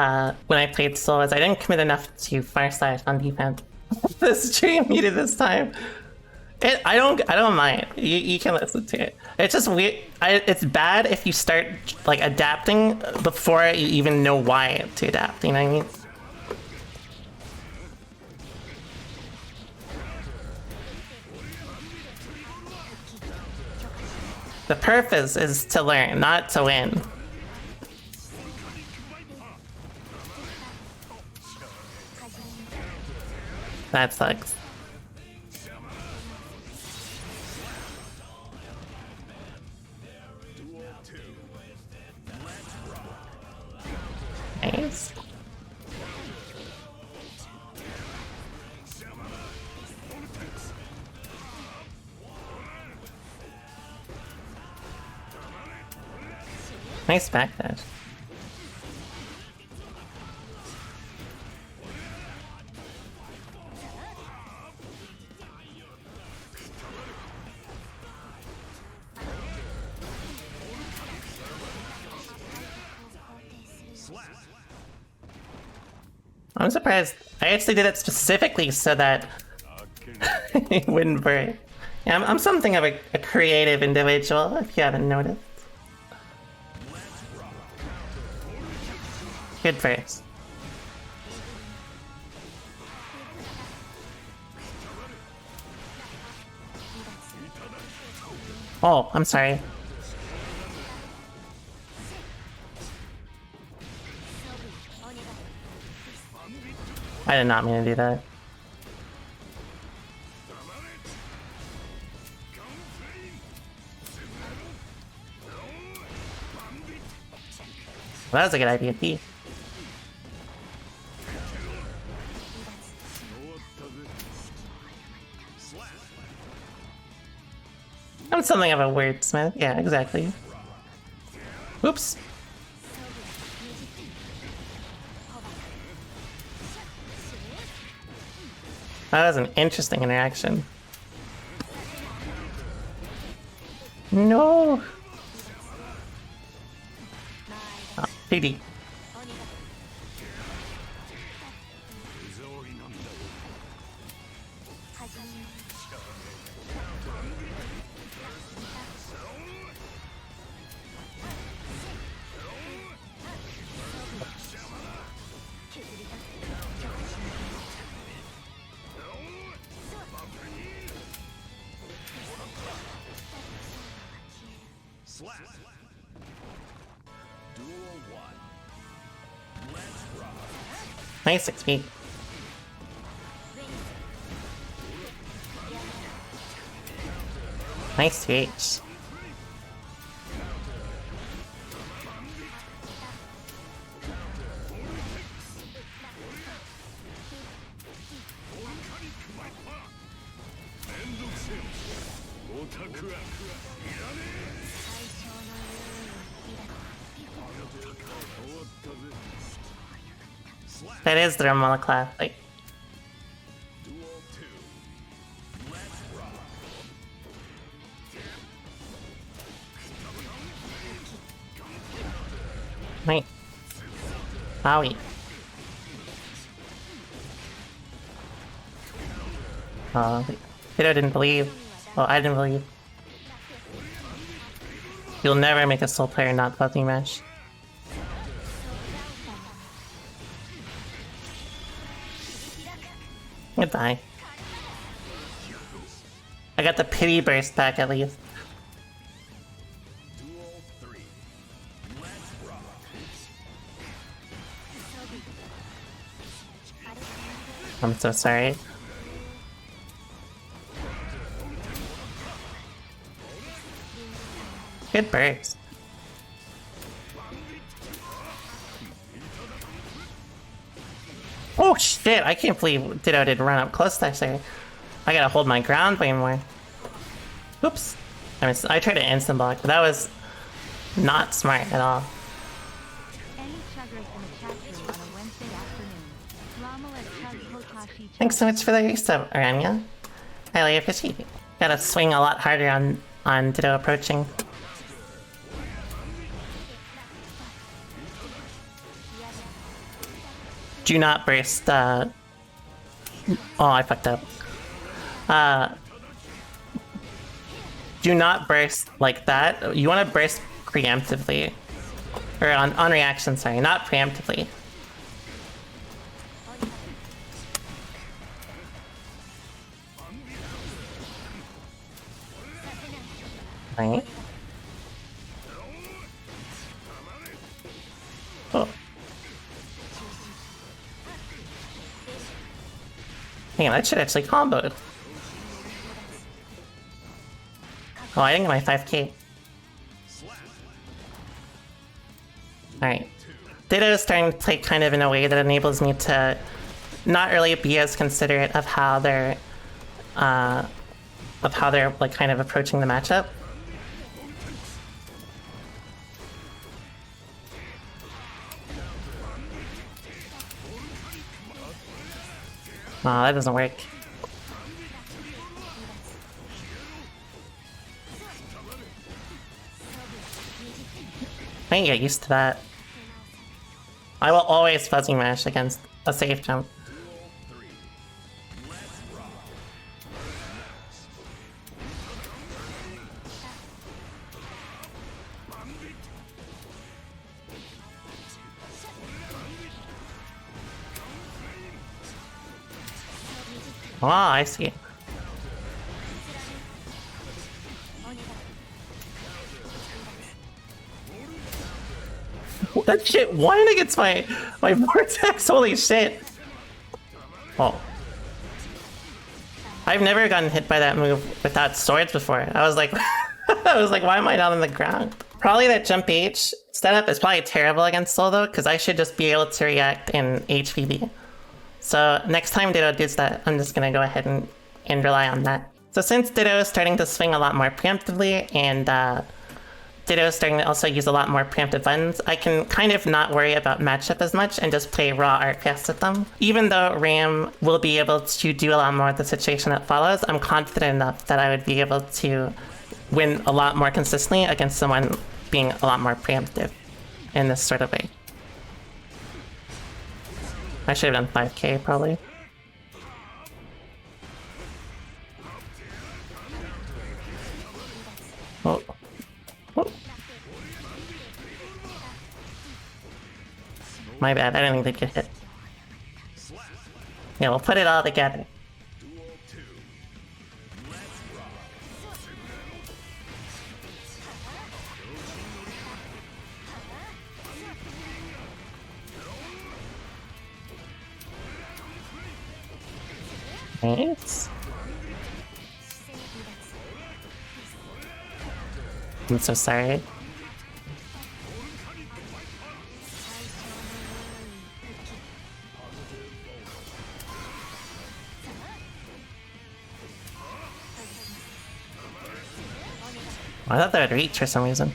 Soul is I didn't commit enough to Fire Slide on defense. The stream needed this time. I don't mind. You can listen to it. It's just weird. It's bad if you start like adapting before you even know why to adapt. You know what I mean? The purpose is to learn, not to win. That sucks. Nice. Nice backdash. I'm surprised. I actually did it specifically so that it wouldn't break. Yeah, I'm something of a creative individual, if you haven't noticed. Good first. Oh, I'm sorry. I did not mean to do that. Well, that was a good idea, T. I'm something of a wordsmith. Yeah, exactly. Oops. That was an interesting interaction. No! Oh, PD. Slap. Duel 1. Let's rock. Nice 6 feet. Nice 2H. That is the Romolla class. Like, Duel 2. Let's rock. wait. Wowie. Ditto didn't believe. Well, I didn't believe. You'll never make a soul player not fuzzy mesh. Goodbye. I got the pity burst back at least. Duel 3. Let's rock. I'm so sorry. Good burst. Oh shit, I can't believe Ditto did run up close that there. I gotta hold my ground way more. Oops. I tried to instant block, but that was not smart at all. Any chuggers in the chat room on a Wednesday afternoon. Romolla chug Hotashi Thanks so much for the resub, Aranya. Highly appreciate it. Gotta swing a lot harder on Ditto approaching. Do not burst, oh, I fucked up. Do not burst like that. You want to burst preemptively. Or on reaction, sorry, not preemptively. Right. Oh. Hang on, that should actually comboed. Oh, I didn't get my 5k. Alright. Ditto is starting to play kind of in a way that enables me to not really be as considerate of how they're like kind of approaching the matchup. Aw, that doesn't work. I can get used to that. I will always fuzzy mash against a safe jump. Oh, I see. That shit won against my vortex. Holy shit! Oh, I've never gotten hit by that move without swords before. I was like, why am I not on the ground? Probably that jump H setup is probably terrible against Soul though, because I should just be able to react in HVB. So next time Ditto does that, I'm just gonna go ahead and rely on that. So since Ditto is starting to swing a lot more preemptively and Ditto's starting to also use a lot more preemptive buttons, I can kind of not worry about matchup as much and just play raw RPS with them. Even though Ram will be able to do a lot more of the situation that follows, I'm confident enough that I would be able to win a lot more consistently against someone being a lot more preemptive in this sort of way. I should have done 5k probably. Oh. Oh. My bad, I didn't think they'd get hit. Yeah, we'll put it all together. Thanks. I'm so sorry. I thought that would reach for some reason.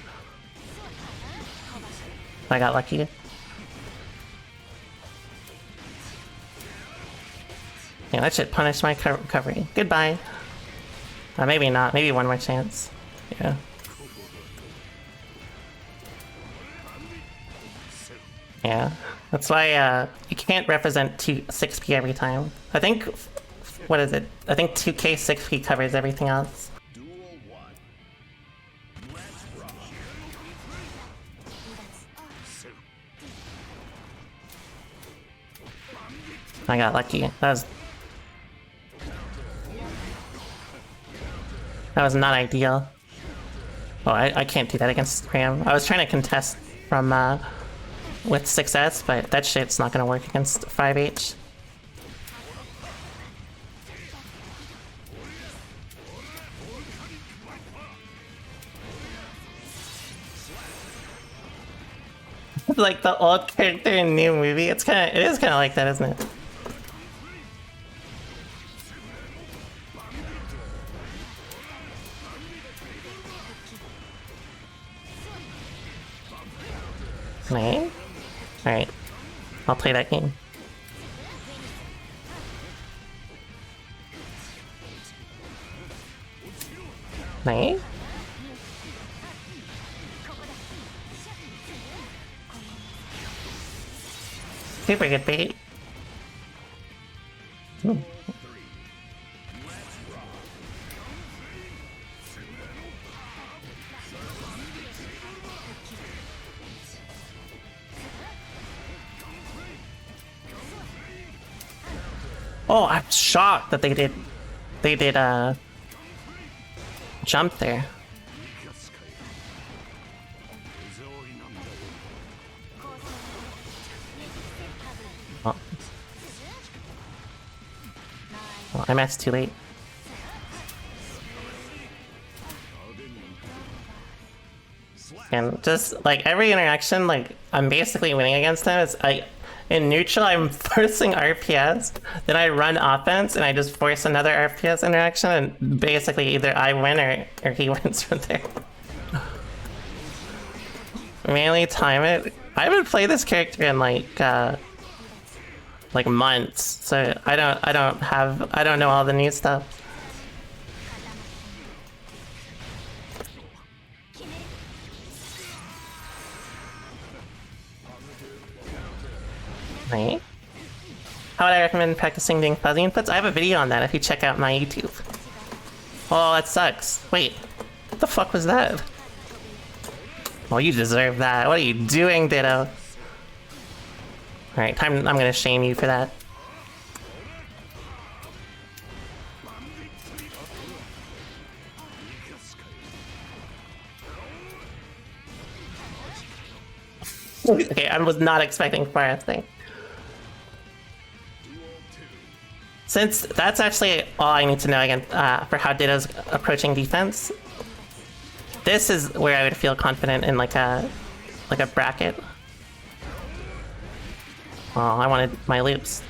I got lucky. Yeah, that should punish my recovery. Goodbye. Maybe not. Maybe one more chance. Yeah. Yeah. That's why you can't represent 6p every time. I think... What is it? I think 2k 6p covers everything else. I got lucky. That was not ideal. Oh, I can't do that against Ram. I was trying to contest from with 6S, but that shit's not gonna work against 5H. Like the old character in new movie. It is kind of like that, isn't it? Right? Alright. I'll play that game. Right? Super good bait. Ooh. Oh, I'm shocked that they did jump there. Oh. Oh, I'm asked too late. And just like every interaction, like I'm basically winning against them. It's in neutral, I'm forcing RPS, then I run offense, and I just force another RPS interaction, and basically either I win or he wins from there. Mainly time it. I haven't played this character in like months, so I don't know all the new stuff. Right? How would I recommend practicing doing fuzzy inputs? I have a video on that if you check out my YouTube. Oh, that sucks. Wait, what the fuck was that? Well, you deserve that. What are you doing, Ditto? Alright, I'm gonna shame you for that. Okay, I was not expecting fire thing. Since that's actually all I need to know again for how Ditto's approaching defense, this is where I would feel confident in like a bracket. Oh, I wanted my loops.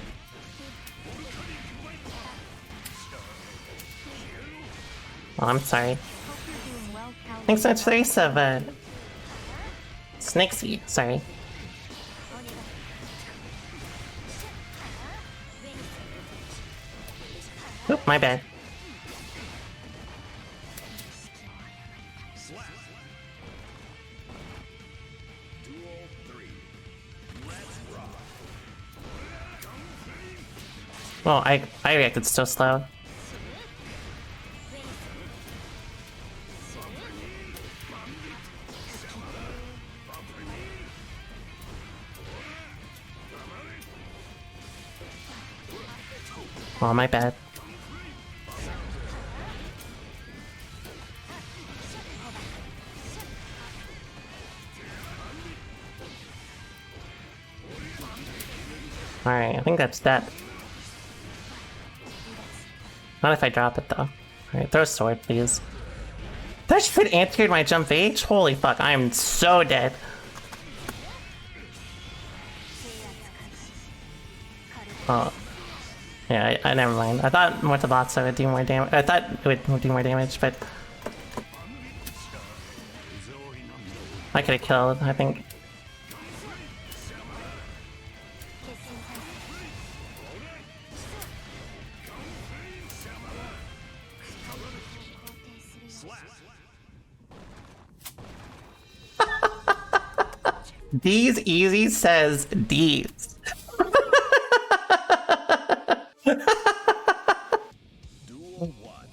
Oh, I'm sorry. Thanks so much, 37. Nixie, sorry. Oop, my bad. Slap. Duel 3. Let's rock. Well, I reacted so slow. Oh, my bad. Alright, I think that's that. Not if I drop it though. Alright, throw a sword, please. That shit anti-aired my jump H? Holy fuck, I am so dead. Oh. Yeah, I never mind. I thought Mortabatsu would do more damage. I thought it would do more damage, but I could have killed, I think. D's easy says D's. Duel 1.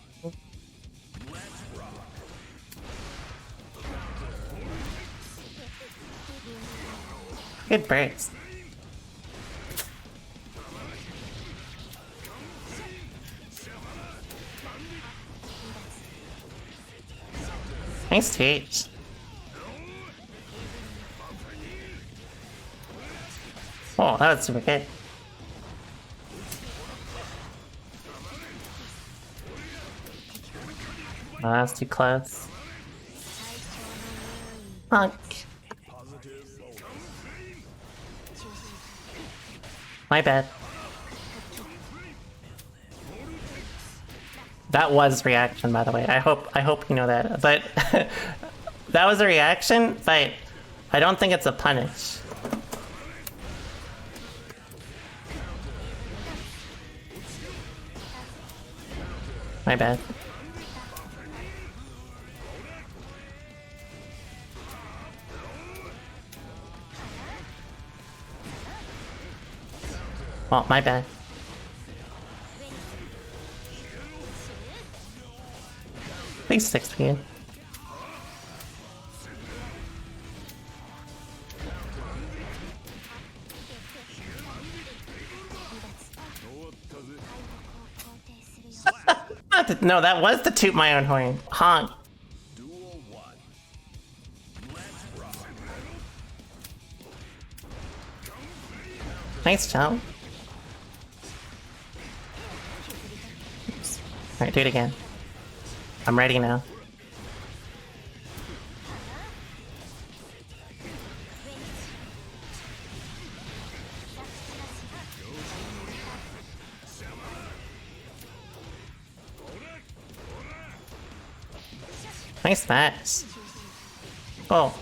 Let's rock. Good burst. Nice tweet. Oh, that was super good. Oh, that's too close. Fuck. My bad. That was reaction, by the way. I hope you know that. But that was a reaction, but I don't think it's a punish. My bad. Well, my bad. Please 6 speed. No, that was the toot my own horn. Honk. Duel 1. Let's rock. Nice jump. Alright, do it again. I'm ready now. Nice match. Oh.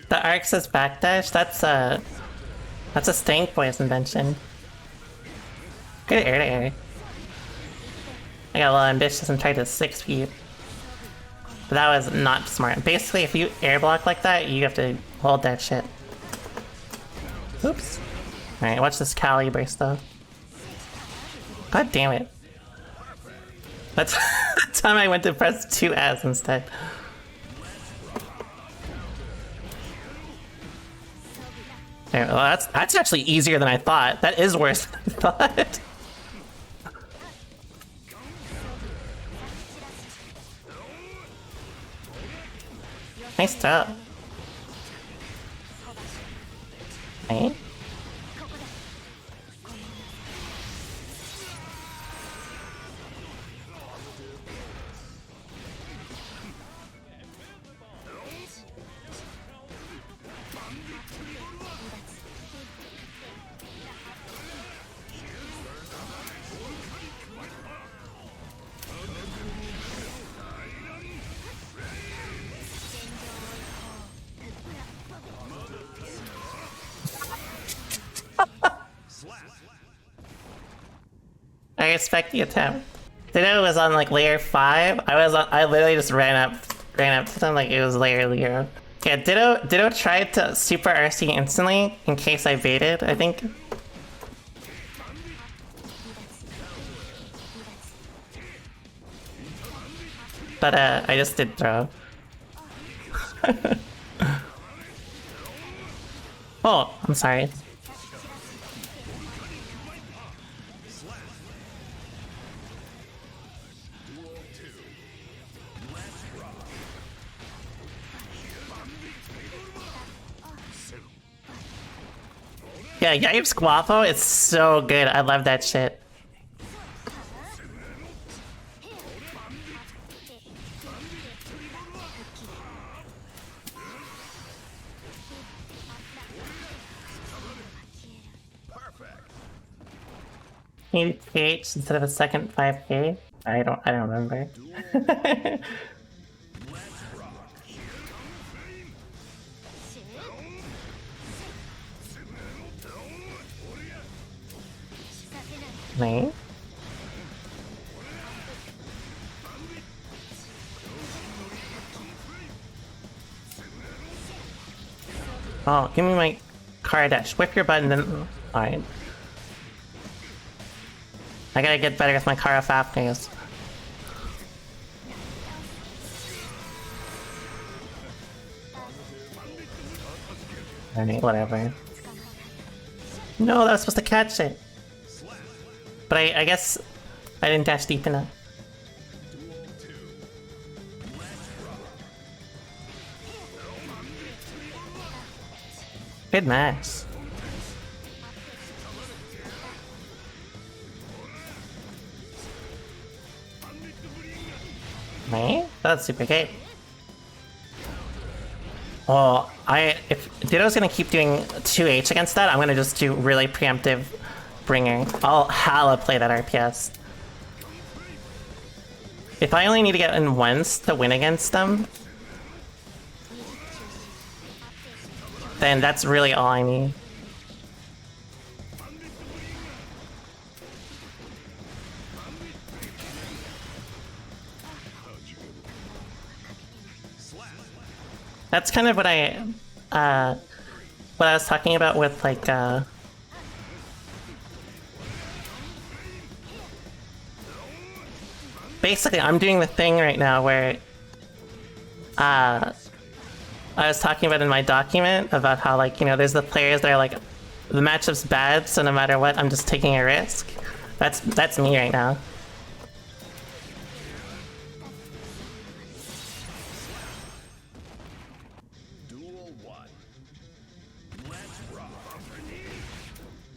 The Arx's backdash, that's a Stank Boy's invention. Good air to air. I got a little ambitious and tried to 6 feet. But that was not smart. Basically, if you air block like that, you have to hold that shit. Oops. Alright, watch this Kali burst though. God damn it. That's the time I went to press 2S instead. Well, that's actually easier than I thought. That is worse than I thought. Nice job. Right? I respect the attempt. Ditto was on like layer 5. I literally just ran up to them like it was layer 0. Yeah, Ditto tried to super RC instantly in case I baited, I think. But I just did throw. Oh, I'm sorry. Yeah, Yaip's Guapo is so good. I love that shit. Maybe PH instead of a second 5k? I don't remember. Me? Oh, give me my car dash. Whip your button then. Alright. I gotta get better with my car off afterwards. Alright, whatever. No, that was supposed to catch it. But I guess I didn't dash deep enough. Good match. Me? That's super good. Oh, if Ditto's gonna keep doing 2H against that, I'm gonna just do really preemptive bringer. I'll hella play that RPS. If I only need to get in once to win against them, then that's really all I need. That's kind of what I was talking about with like basically I'm doing the thing right now where I was talking about in my document about how, like, you know, there's the players that are like, the matchup's bad, so no matter what, I'm just taking a risk. That's me right now.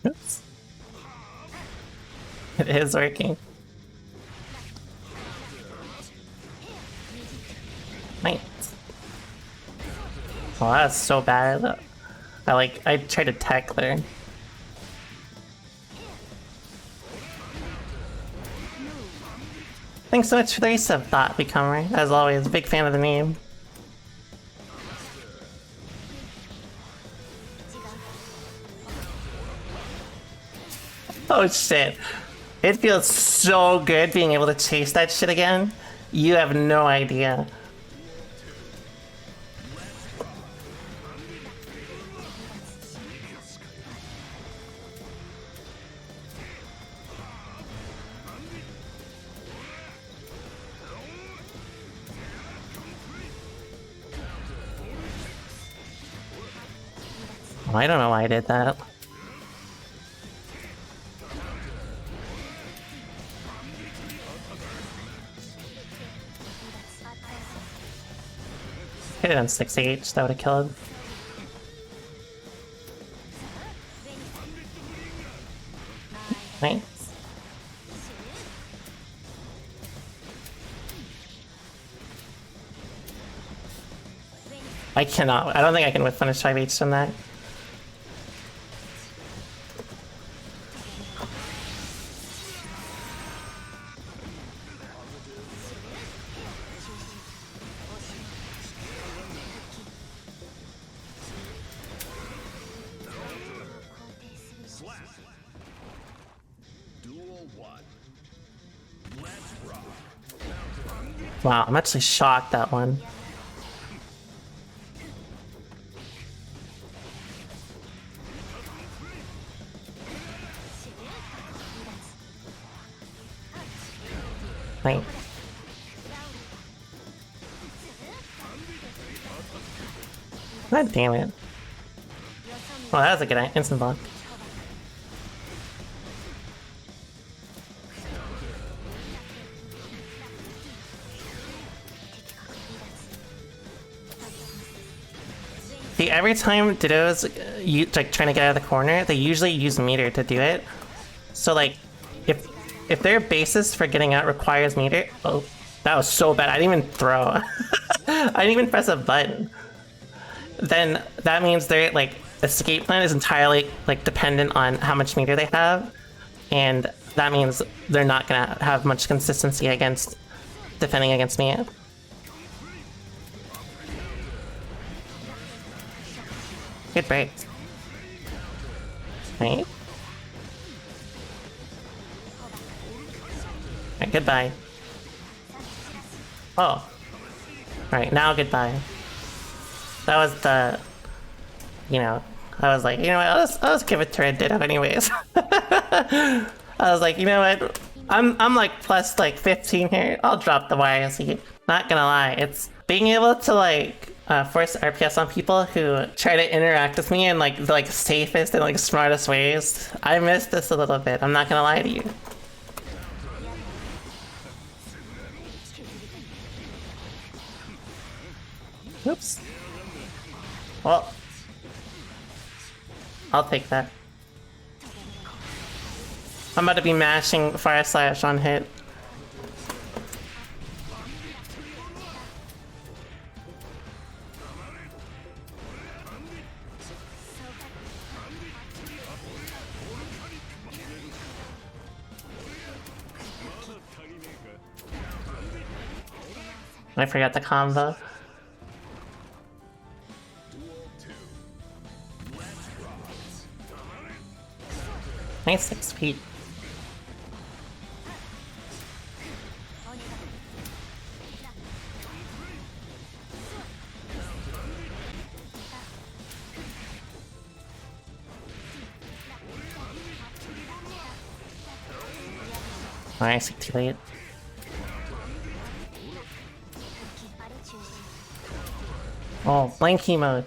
Oops. It is working. Nice. Oh, that's so bad. I tried to tech there. Thanks so much for the resub, Thought Becomer. As always, big fan of the meme. Oh shit. It feels so good being able to chase that shit again. You have no idea. I don't know why I did that. Hit it on 6H, that would have killed. Nice. I cannot. I don't think I can whip finish 5H from that. one. Let's rock. Wow, I'm actually shocked that one. Right. God damn it. Oh, that was a good instant block. See, every time Ditto's like trying to get out of the corner, they usually use meter to do it. So like, if their basis for getting out requires meter, oh, that was so bad. I didn't even throw. I didn't even press a button. Then that means their like escape plan is entirely like dependent on how much meter they have, and that means they're not gonna have much consistency against defending against me. Good break. Right. Alright, goodbye. Oh. Alright, now goodbye. That was the... You know, I was like, you know what, I'll just give it to RedDitto anyways. I was like, you know what, I'm like plus like 15 here, I'll drop the YSE. Not gonna lie, it's being able to like force RPS on people who try to interact with me in like the like safest and like smartest ways. I miss this a little bit, I'm not gonna lie to you. Oops. Well, I'll take that. I'm about to be mashing Fire Slash on hit. I forgot the combo. Nice XP. Nice, too late. Oh, blanky mode.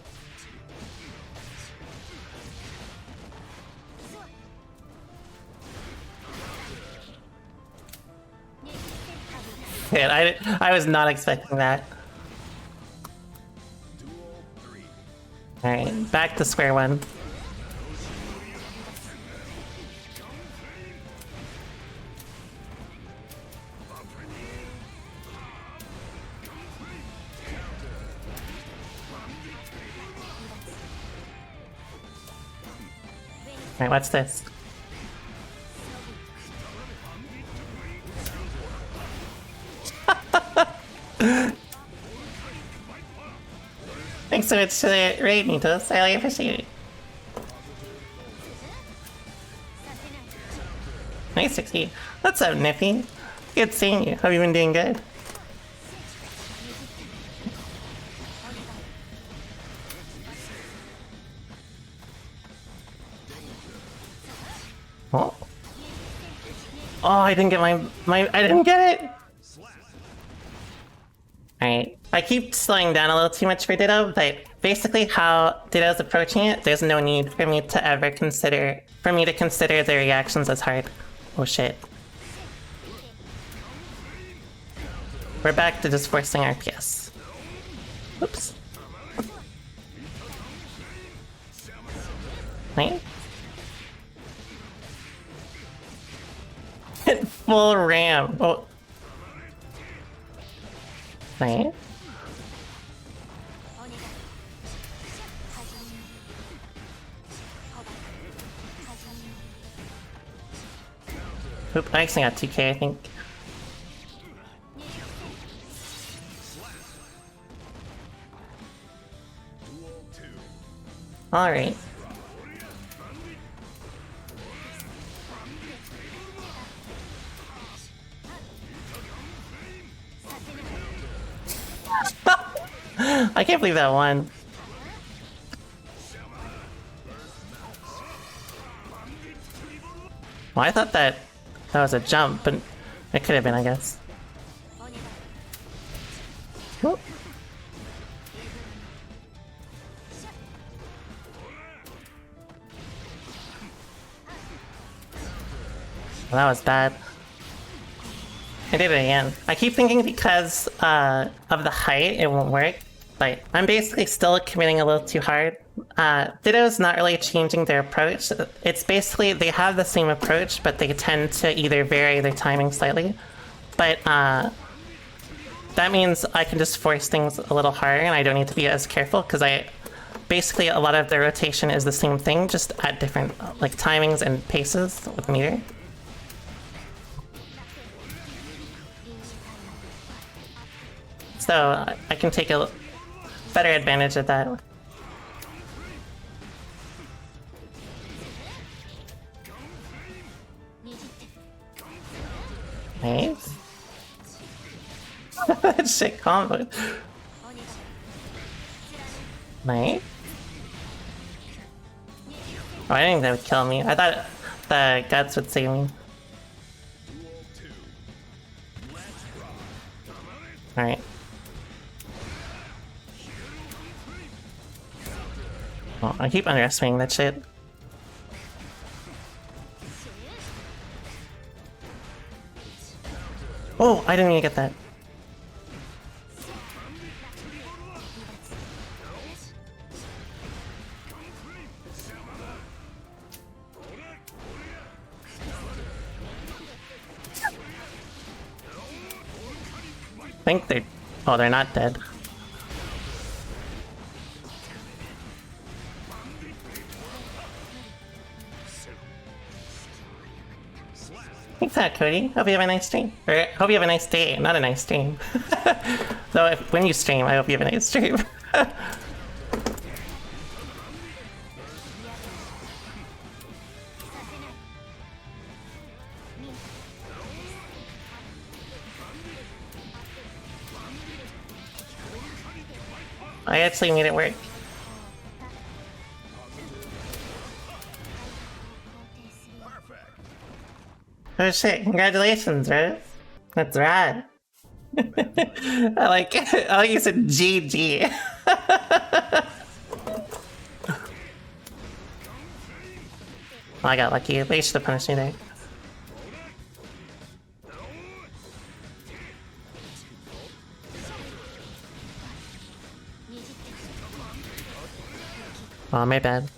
Man, I was not expecting that. Alright, back to square one. Alright, what's this? Thanks so much to the raid, Nitos. I really appreciate it. Nice 60. What's up, Nippy? Good seeing you. Hope you've been doing good. Oh. Oh, I didn't get my I didn't get it! Alright, I keep slowing down a little too much for Ditto, but basically how Ditto's approaching it, there's no need for me to ever consider, the reactions as hard. Oh shit. We're back to just forcing RPS. Oops. Right? Full ram. Oh. Right. Oop, I actually got 2k, I think. Alright. I can't believe that won. Well, I thought that was a jump, but it could have been, I guess. Whoop. Well, that was bad. I did it again. I keep thinking because of the height, it won't work. But I'm basically still committing a little too hard. Ditto's not really changing their approach. It's basically, they have the same approach, but they tend to either vary their timing slightly. But that means I can just force things a little harder and I don't need to be as careful because basically a lot of the rotation is the same thing, just at different like timings and paces with meter. So I can take a better advantage of that. Nice. Shit combo. Nice. Oh, I didn't think that would kill me. I thought the guts would save me. Alright. Oh, I keep underestimating that shit. Oh, I didn't even get that. I think they... Oh, they're not dead. Thanks for that, Cody. Hope you have a nice stream. Or, hope you have a nice day, not a nice stream. So when you stream, I hope you have a nice stream. I actually made it work. Oh shit, congratulations, Rose. That's rad. I like you said GG. I got lucky. They should have punished me there. Oh, my bad.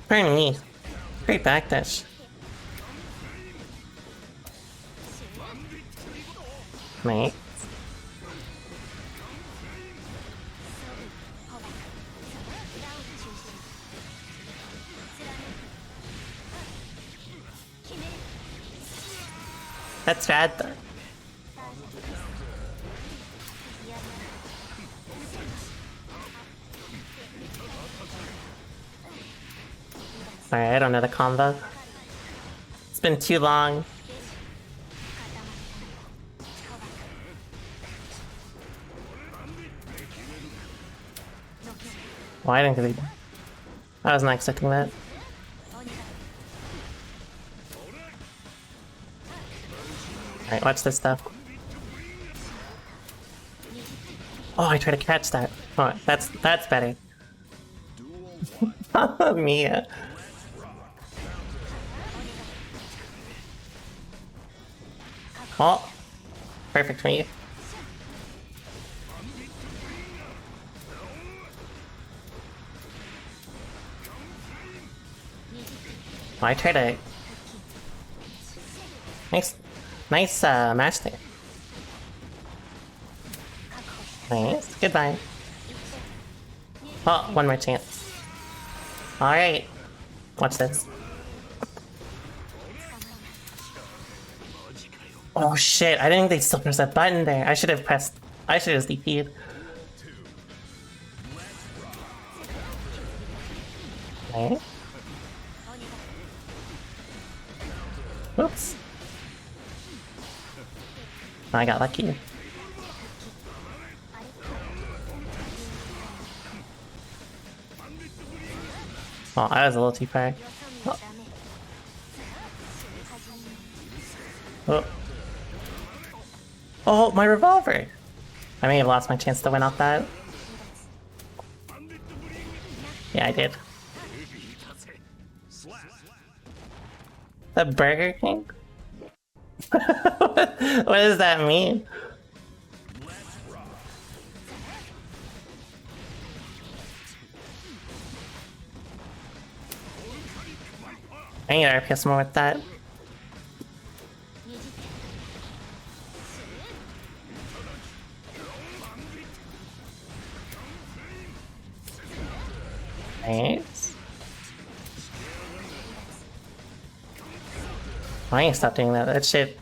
Pardon me. Great backdash. Mate. That's bad though. Sorry, I don't know the combo. It's been too long. Why didn't we? I was not expecting that. Alright, watch this stuff. Oh, I tried to catch that. Oh, that's better. Mia. Oh, perfect for you. Oh, I tried to... Nice match there. Nice. Goodbye. Oh, one more chance. Alright. Watch this. Oh shit, I didn't think they still pressed that button there. I should have just DP'd. Right. Whoops. I got lucky. Oh, I was a little too far. Oh. Oh. Oh, my revolver! I may have lost my chance to win off that. Yeah, I did. The Burger King? What does that mean? I need to RPS more with that. Nice. I need to stop doing that. That shit.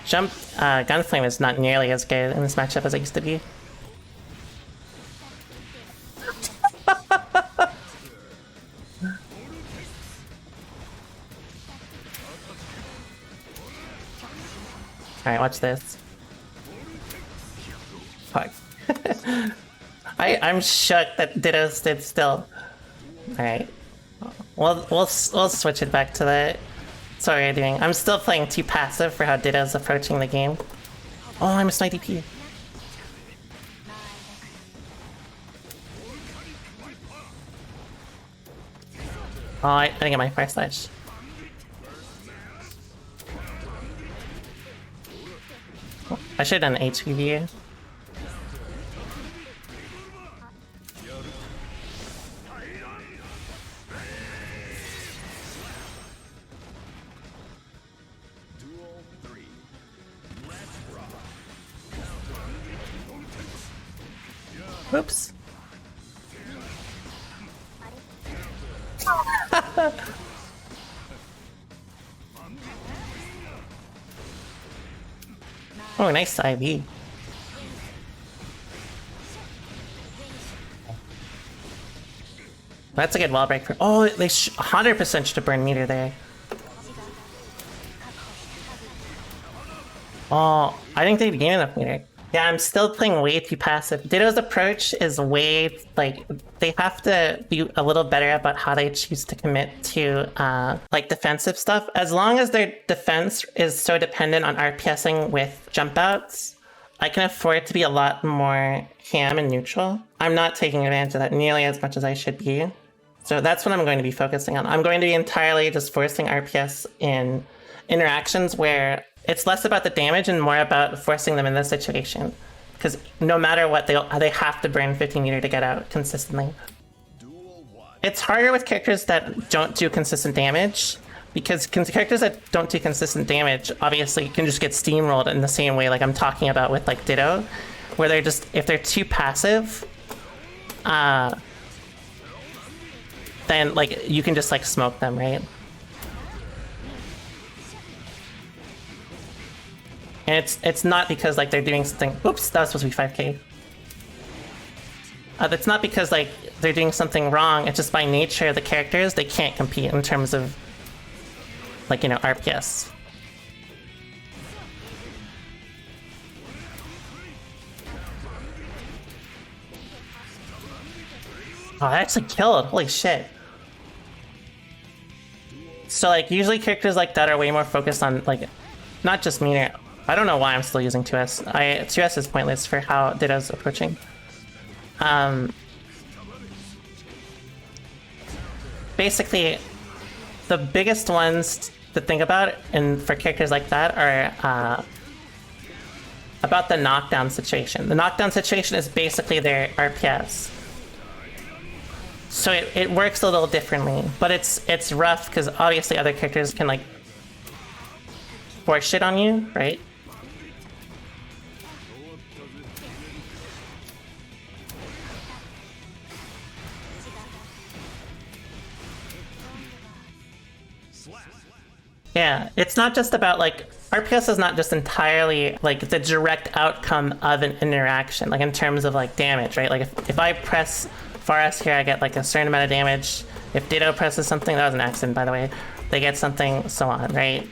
Jump Gunflame is not nearly as good in this matchup as it used to be. Alright, watch this. Fuck. I'm shook that Ditto stood still. Alright. We'll switch it back to that. That's what we're doing. I'm still playing too passive for how Ditto's approaching the game. Oh, I missed my DP. Oh, I didn't get my fire slash. I should have done HPV. Oops. Oh, nice IV. That's a good wall break for. Oh, they 100% should have burned meter there. Oh, I think they'd gain enough meter. Yeah, I'm still playing way too passive. Ditto's approach is way, like, they have to be a little better about how they choose to commit to, like, defensive stuff. As long as their defense is so dependent on RPSing with jump outs, I can afford to be a lot more ham and neutral. I'm not taking advantage of that nearly as much as I should be. So that's what I'm going to be focusing on. I'm going to be entirely just forcing RPS in interactions where it's less about the damage and more about forcing them in this situation. Because no matter what, they have to burn 50 meter to get out consistently. It's harder with characters that don't do consistent damage, because characters that don't do consistent damage obviously can just get steamrolled in the same way like I'm talking about with like Ditto, where they're just, if they're too passive, then like you can just like smoke them, right? And it's not because like they're doing something. Oops, that was supposed to be 5k. It's not because like they're doing something wrong. It's just by nature of the characters, they can't compete in terms of like, you know, RPS. Oh, I actually killed. Holy shit. So like usually characters like that are way more focused on like not just meter. I don't know why I'm still using 2S. 2S is pointless for how Ditto's approaching. Basically, the biggest ones to think about, and for characters like that, are about the knockdown situation. The knockdown situation is basically their RPS. So it works a little differently, but it's rough because obviously other characters can like force shit on you, right? Yeah, it's not just about like RPS is not just entirely like the direct outcome of an interaction, like in terms of like damage, right? Like if I press Forest here, I get like a certain amount of damage. If Ditto presses something, that was an accident by the way, they get something, so on, right?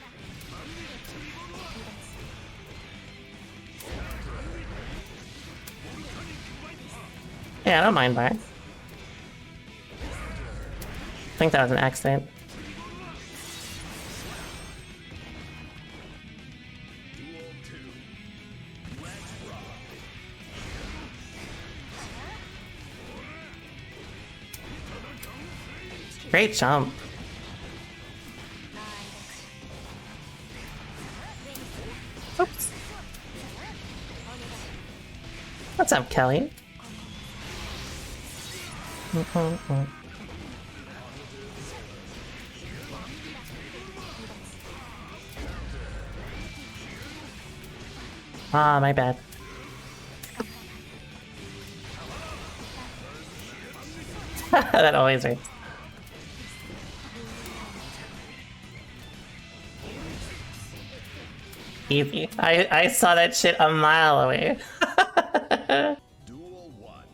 Yeah, I don't mind Bar. I think that was an accident. Great jump. Oops. What's up, Kelly? Ah, my bad. That always hurts. Easy. I saw that shit a mile away. Duel 1.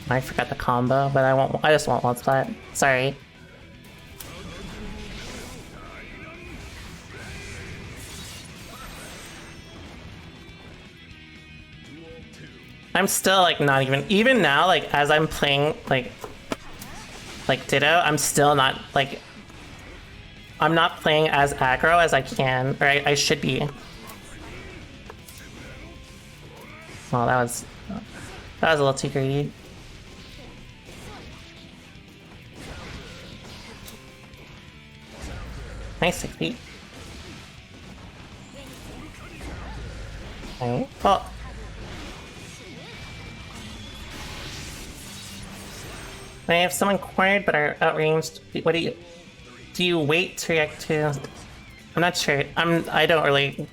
I forgot the combo, but I just want one splat. Sorry. I'm still like not even now, like as I'm playing like Ditto, I'm still not like, I'm not playing as aggro as I can, or I should be. Well, that was a little too greedy. Nice 60. Okay. Well. I have someone cornered but are outranged. What do you wait to react to? I'm not sure. I don't really,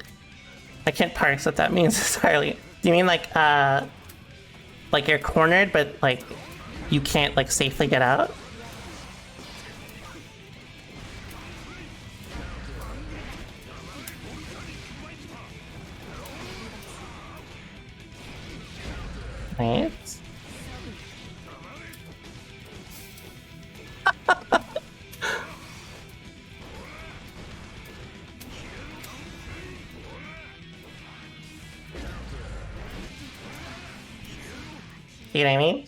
I can't parse what that means entirely. Do you mean like you're cornered but like you can't like safely get out? Right. You know what I mean?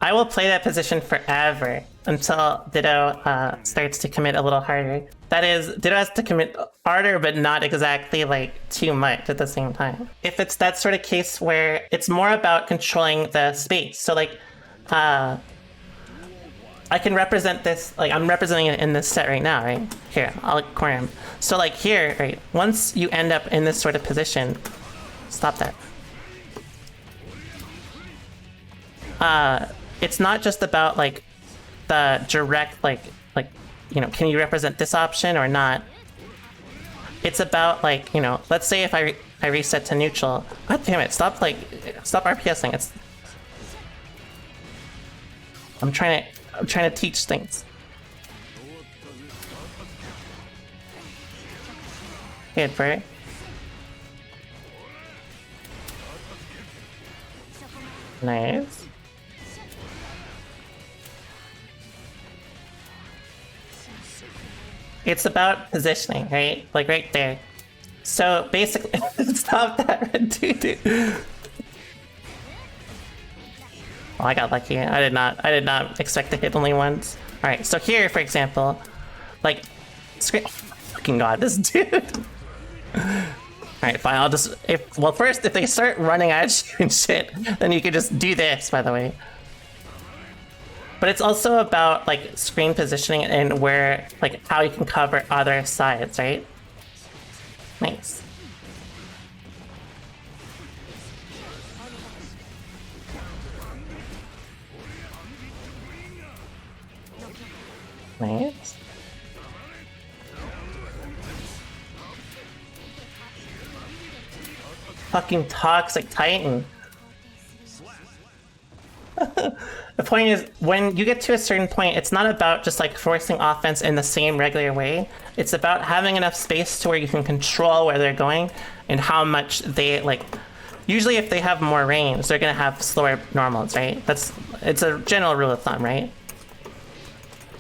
I will play that position forever until Ditto starts to commit a little harder. That is, Ditto has to commit harder, but not exactly like too much at the same time. If it's that sort of case where it's more about controlling the space, so like, I can represent this, like I'm representing it in this set right now, right? Here, I'll corner him. So like here, right, once you end up in this sort of position, stop that. It's not just about like the direct like you know, can you represent this option or not? It's about like, you know, let's say if I reset to neutral. God damn it! Stop RPSing. It's I'm trying to teach things. Good for it. Nice. It's about positioning, right? Like right there. So basically, stop that, RedDitto. Oh, I got lucky. I did not expect to hit only once. All right, so here, for example, like, oh, fucking god, this dude. All right, fine. I'll just first, if they start running at you and shit, then you could just do this. By the way. But it's also about like screen positioning and where, like how you can cover other sides, right? Nice. Nice. Fucking toxic Titan. The point is, when you get to a certain point, it's not about just like forcing offense in the same regular way. It's about having enough space to where you can control where they're going and how much they like. Usually, if they have more range, they're gonna have slower normals, right? It's a general rule of thumb, right?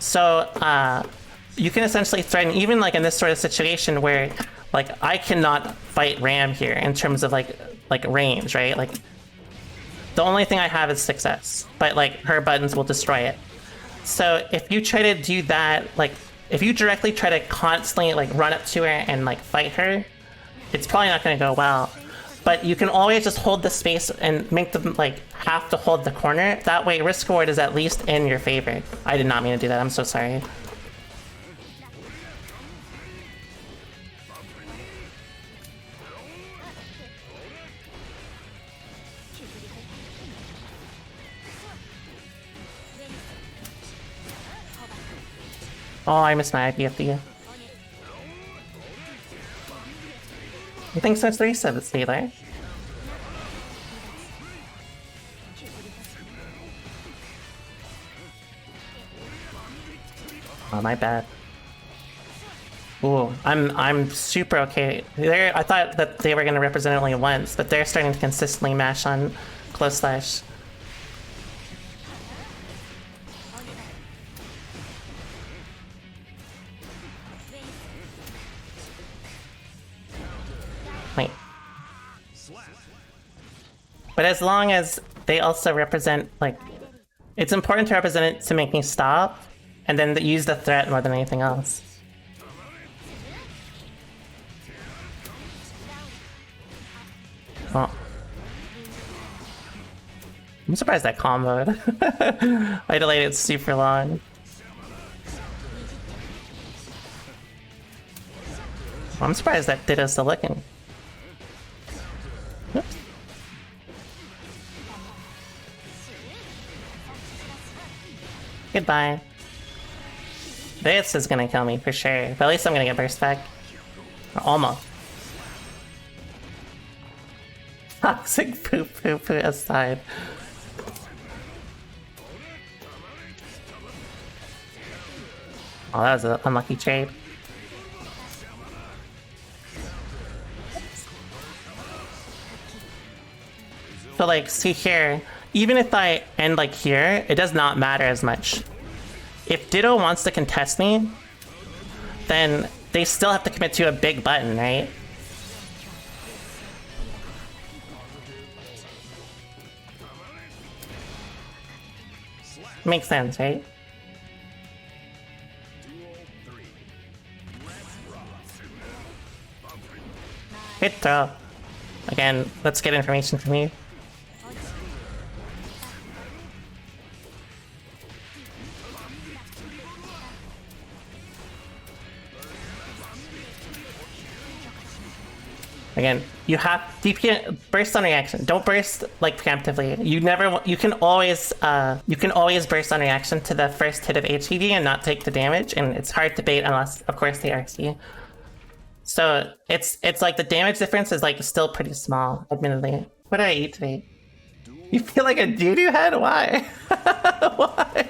So you can essentially threaten, even like in this sort of situation where like I cannot fight Ram here in terms of like range, right? Like the only thing I have is success, but like her buttons will destroy it. So if you try to do that, like if you directly try to constantly like run up to her and like fight her, it's probably not going to go well. But you can always just hold the space and make them like have to hold the corner. That way risk reward is at least in your favor. I did not mean to do that, I'm so sorry. Oh, I missed my IPFD. I think so, 3-7 stay there. Oh, my bad. Ooh, I'm super okay. I thought that they were gonna represent only once, but they're starting to consistently mash on close slash. Wait. But as long as they also represent, like, it's important to represent it to make me stop, and then use the threat more than anything else. Oh. I'm surprised that comboed. I delayed it super long. I'm surprised that Ditto's still looking. Oops. Goodbye. This is gonna kill me for sure, but at least I'm gonna get burst back. Almost. Toxic poo poo poo aside. Oh, that was an unlucky trade. So like, see here, even if I end like here, it does not matter as much. If Ditto wants to contest me, then they still have to commit to a big button, right? Makes sense, right? Hit throw. Again, let's get information from you. Again, you have DP burst on reaction. Don't burst like preemptively. You can always burst on reaction to the first hit of HED and not take the damage, and it's hard to bait unless, of course, they RC. So it's like the damage difference is like still pretty small, admittedly. What did I eat today? You feel like a doo-doo head? Why? Why?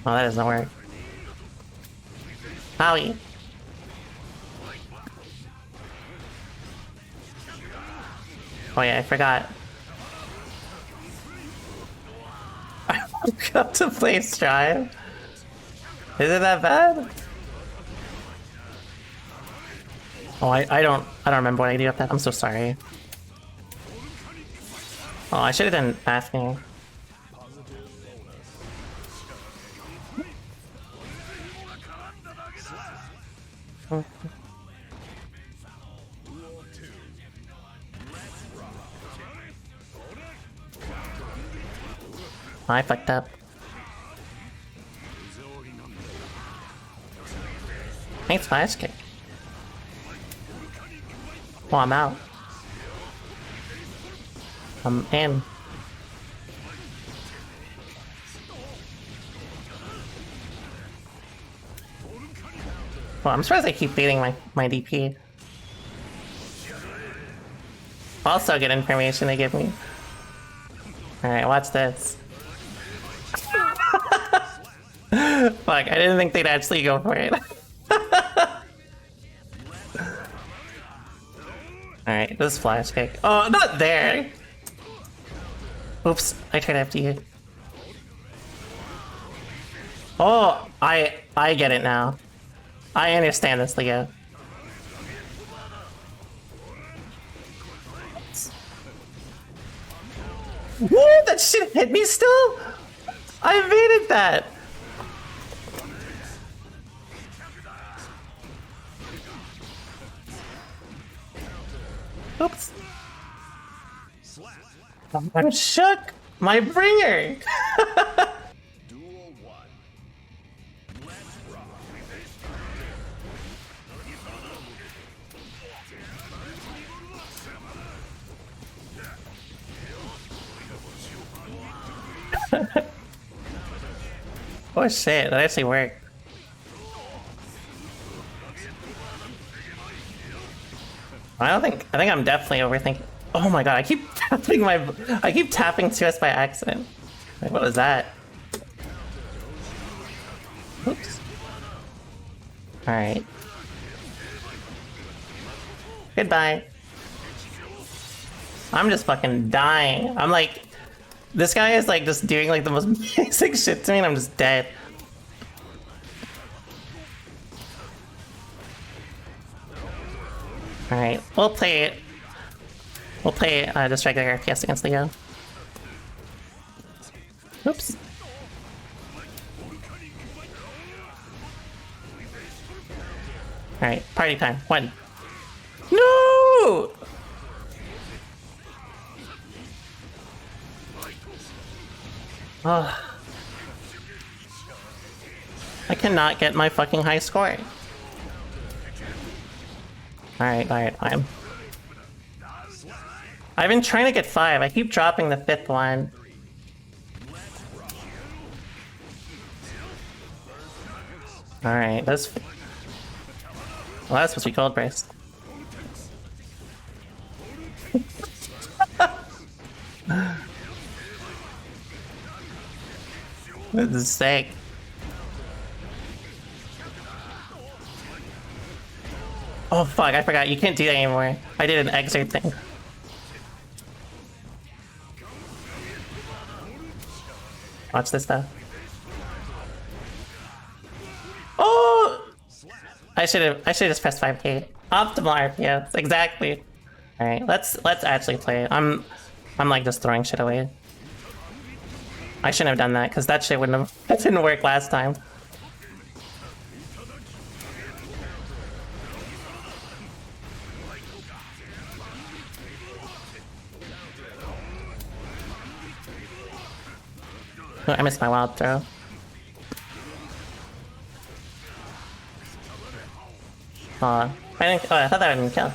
Oh, that doesn't work. Howie. Oh yeah, I forgot. I woke up to play Strive. Is it that bad? Oh, I don't remember what I do with that. I'm so sorry. Oh, I should have done asking. I fucked up. Thanks, flash kick. Oh, I'm out. I'm in. Well, I'm surprised I keep beating my DP. Also good information they give me. Alright, watch this. Fuck, I didn't think they'd actually go for it. Alright, this flash kick. Oh, not there! Oops, I tried after you. Oh, I get it now. I understand this, Leo. Whoa, that shit hit me still? I evaded that! Oops. I'm shook! My bringer! Duel 1. Let's rock. Oh shit, that actually worked. I think I'm definitely overthinking. Oh my god, I keep tapping 2S by accident. Like, what was that? Oops. Alright. Goodbye. I'm just fucking dying. I'm like, this guy is like just doing like the most basic shit to me and I'm just dead. Alright, we'll play just regular FPS against Leo. Oops. Alright, party time. 1. No! Oh. I cannot get my fucking high score. Alright, fine. I've been trying to get 5. I keep dropping the 5th one. Alright, well, that's supposed to be cold braced. This is sick. Oh fuck, I forgot. You can't do that anymore. I did an exert thing. Watch this stuff. Oh! I should have just pressed 5K. Optimal RPS, exactly. Alright, let's actually play. I'm like just throwing shit away. I shouldn't have done that, because that shit that didn't work last time. Oh, I missed my wild throw. I thought that didn't kill.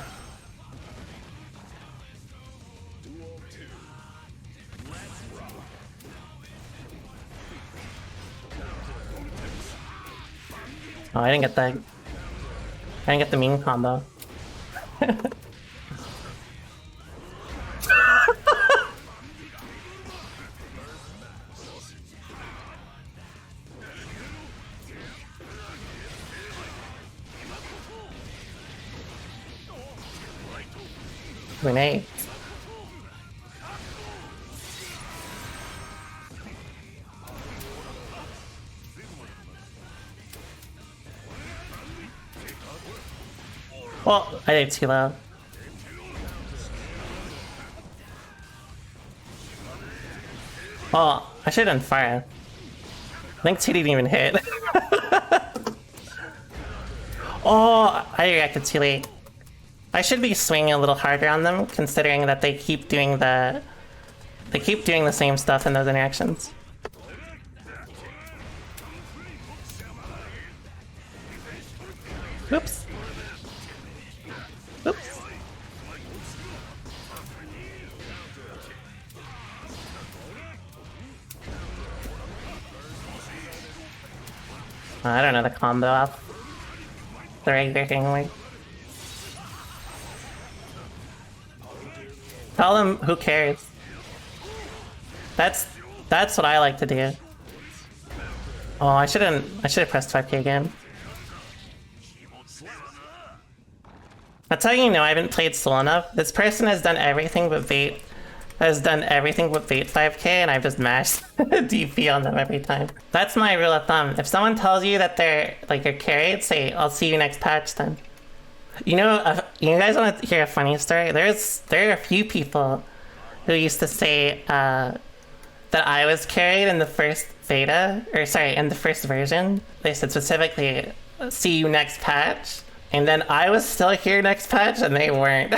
Oh, I didn't get that. I didn't get the mean combo. Grenade. Well, I did too loud. Oh, I should have done fire. I think 2 didn't even hit. Oh, I reacted too late. I should be swinging a little harder on them, considering that they keep doing the same stuff in those interactions. Oops. Oops. I don't know the combo off the regular thing. Like, tell them who cares. That's what I like to do. Oh, I should have pressed 5k again. That's how you know I haven't played Soul enough. This person has done everything but bait. Has done everything but bait 5k, and I've just mashed DP on them every time. That's my rule of thumb. If someone tells you that they're carried, say, "I'll see you next patch." Then, you know, you guys want to hear a funny story? There are a few people who used to say that I was carried in the first beta, or sorry, in the first version. They said specifically, "See you next patch," and then I was still here next patch, and they weren't.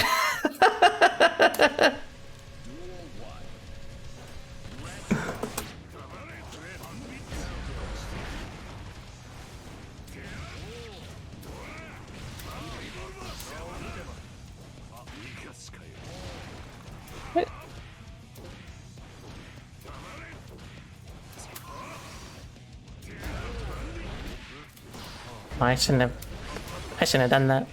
Oh, I shouldn't have done that.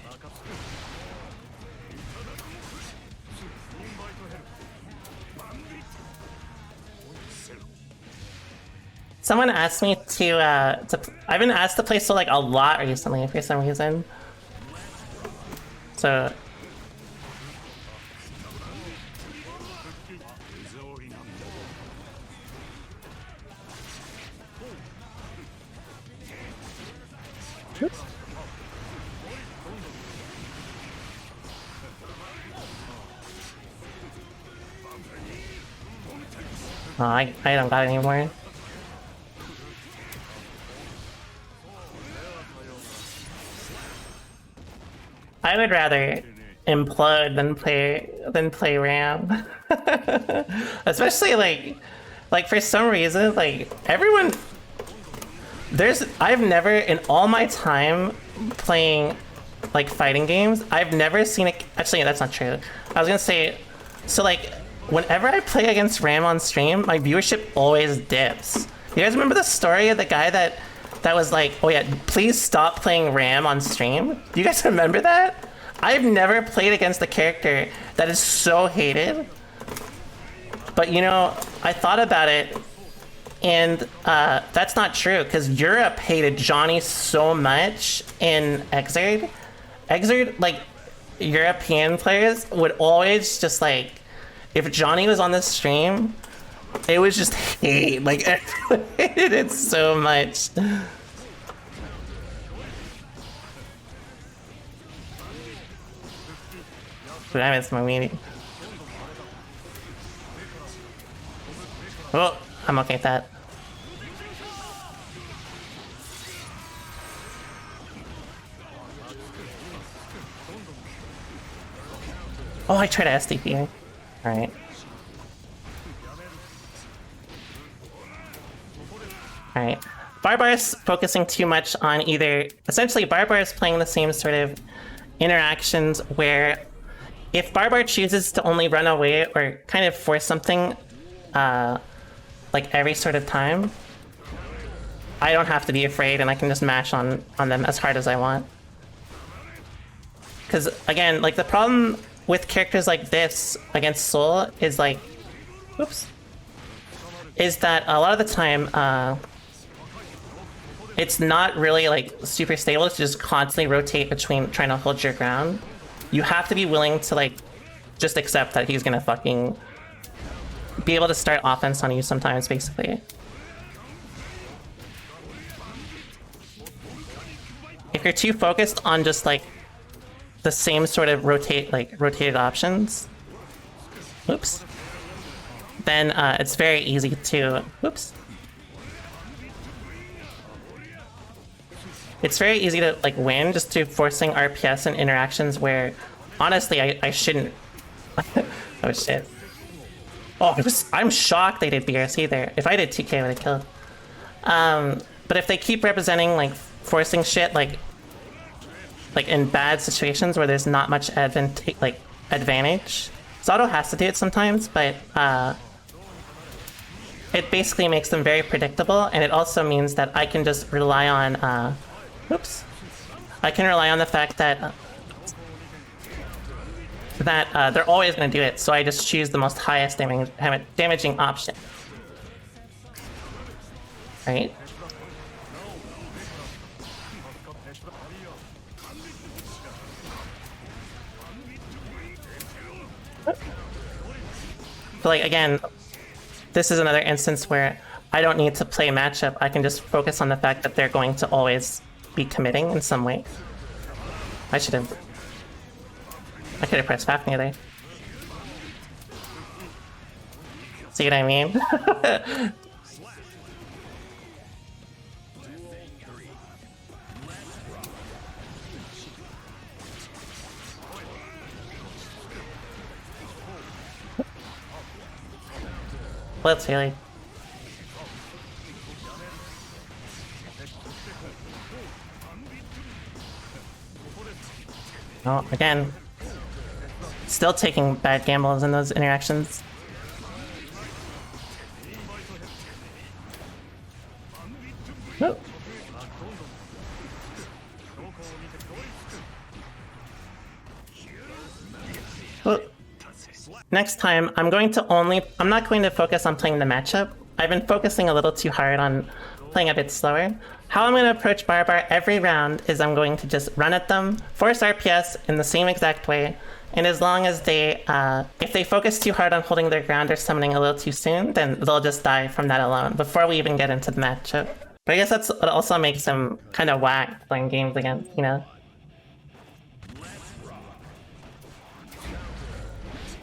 Someone asked me to I've been asked to play Soul a lot recently for some reason. So oh, I don't got any more. I would rather implode than play RAM. Especially like for some reason, everyone I've never in all my time playing fighting games, I've never seen it. Actually, that's not true. I was gonna say, so whenever I play against RAM on stream, my viewership always dips. You guys remember the story of the guy that was like, "Oh yeah, please stop playing RAM on stream"? Do you guys remember that? I've never played against a character that is so hated. But you know, I thought about it, and that's not true, because Europe hated Johnny so much in Xrd. Xrd, European players would always just if Johnny was on the stream, it was just hate. Everyone hated it so much. But I missed my meeting. Well, I'm okay with that. Oh, I tried to STP. Alright. Alright. Barbar's focusing too much on essentially Barbar's playing the same sort of interactions where if Barbar chooses to only run away or kind of force something every sort of time, I don't have to be afraid and I can just mash on them as hard as I want. Because again, the problem with characters like this against Soul is is that a lot of the time it's not really super stable to just constantly rotate between trying to hold your ground. You have to be willing to just accept that he's gonna fucking be able to start offense on you sometimes, basically. If you're too focused on just the same sort of rotated options, oops, then it's very easy to, oops. It's very easy to win just through forcing RPS and interactions where honestly I shouldn't. Oh shit. Oh, I'm shocked they did BRC there. If I did 2k, I would have killed. But if they keep representing forcing shit in bad situations where there's not much advantage, Zato has to do it sometimes, but it basically makes them very predictable, and it also means that I can just rely on oops. I can rely on the fact that they're always going to do it, so I just choose the most highest damaging option. Right? But like, again, this is another instance where I don't need to play matchup. I can just focus on the fact that they're going to always be committing in some way. I could have pressed Fafnir there. See what I mean? Let's Haley. Oh, again. Still taking bad gambles in those interactions. Oh. Well, next time, I'm not going to focus on playing the matchup. I've been focusing a little too hard on playing a bit slower. How I'm going to approach Barbar every round is I'm going to just run at them, force RPS in the same exact way, and as long as if they focus too hard on holding their ground or summoning a little too soon, then they'll just die from that alone before we even get into the matchup. But I guess that's what also makes them kind of whack playing games against, you know?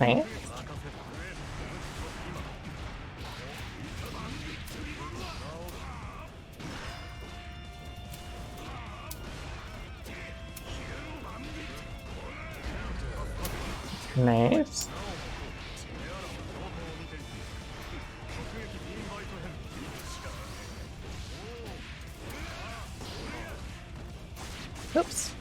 Right? Nice. Oops.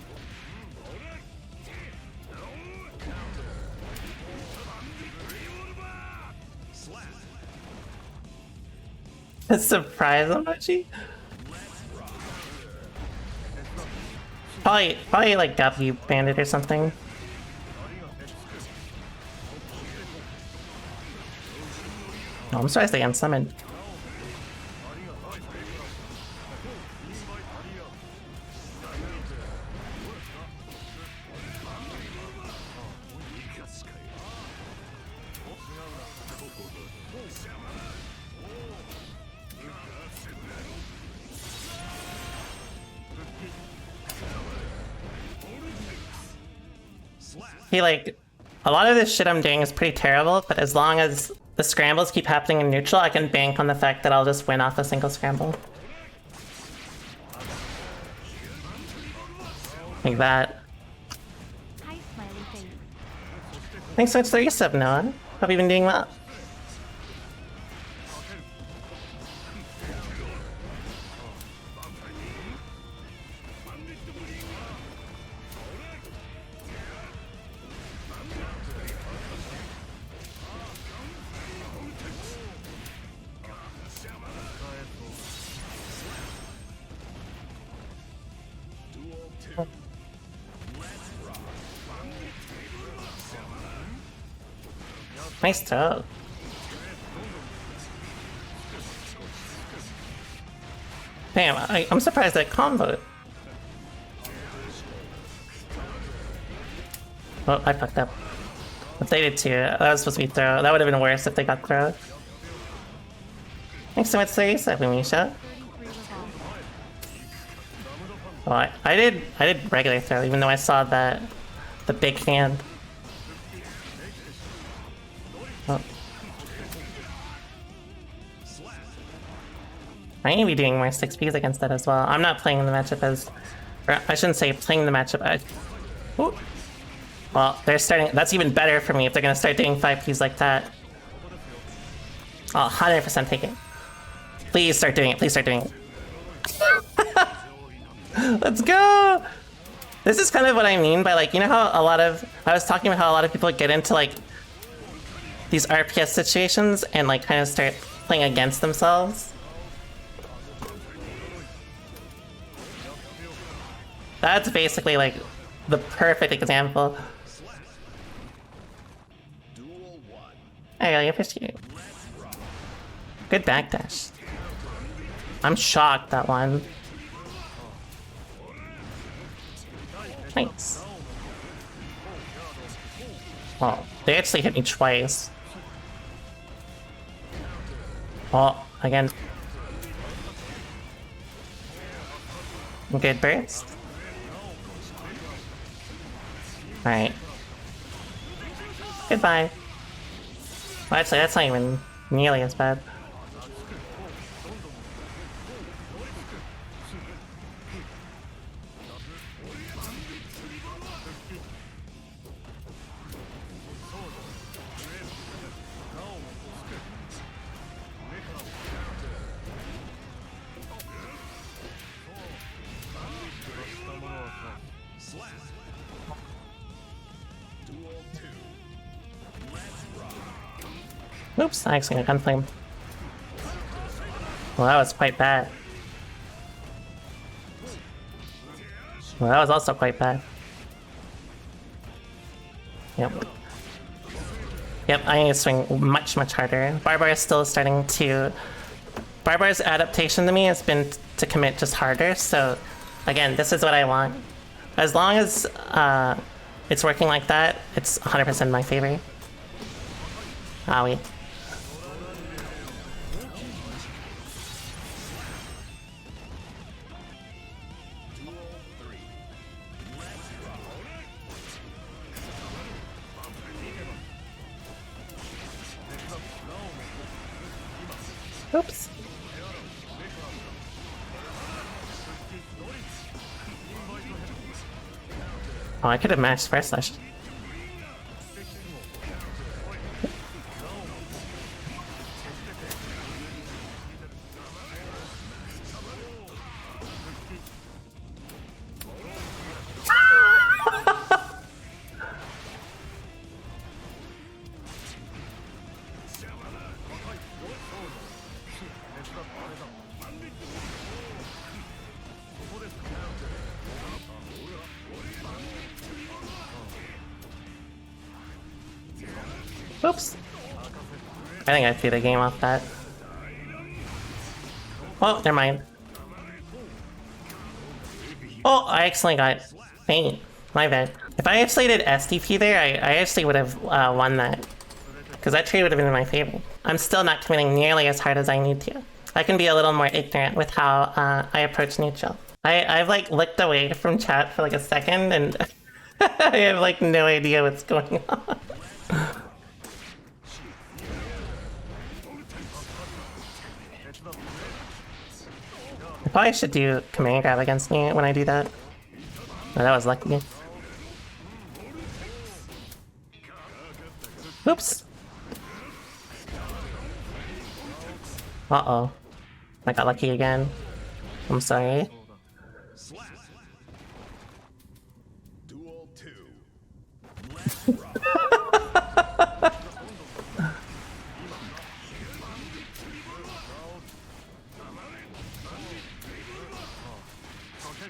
A surprise emoji? Probably like W bandit or something. Oh, I'm surprised they unsummoned. He like, a lot of this shit I'm doing is pretty terrible, but as long as the scrambles keep happening in neutral, I can bank on the fact that I'll just win off a single scramble. Like that. Hi, smiley face. Thanks so much for your sub, Noah. Hope you've been doing well. Nice throw. Damn, I'm surprised that comboed. Oh, I fucked up. If they did too, that was supposed to be throw. That would have been worse if they got throw. Thanks so much for your sub, Misha. Oh, I did regular throw, even though I saw the big hand. Oh. I need to be doing more 6Ps against that as well. I'm not playing the matchup as... Or I shouldn't say playing the matchup. Well, they're starting... That's even better for me if they're going to start doing 5Ps like that. I'll 100% take it. Please start doing it. Please start doing it. Let's go! This is kind of what I mean by, like, you know how a lot of... I was talking about how a lot of people get into, like, these RPS situations and, like, kind of start playing against themselves. That's basically like the perfect example. Duel 1. I really appreciate it. Good backdash. I'm shocked that one. Thanks. Oh, they actually hit me twice. Oh, again. Good burst. Alright. Goodbye. Well, actually, that's not even nearly as bad. Oops, I actually got gunflame. Well, that was quite bad. Well, that was also quite bad. Yep. Yep, I need to swing much, much harder. Barbar is still starting to... Barbar's adaptation to me has been to commit just harder, so... Again, this is what I want. As long as it's working like that, it's 100% in my favor. Owie. Oops. Oh, I could have matched first slash. Oops. I think I threw the game off that. Oh, never mind. Oh, I accidentally got faint. My bad. If I actually did SDP there, I actually would have won that. Because that trade would have been in my favor. I'm still not committing nearly as hard as I need to. I can be a little more ignorant with how I approach neutral. I've like looked away from chat for like a second and I have like no idea what's going on. I probably should do command grab against me when I do that. Oh, that was lucky. Oops. Uh-oh. I got lucky again. I'm sorry. Duel 2.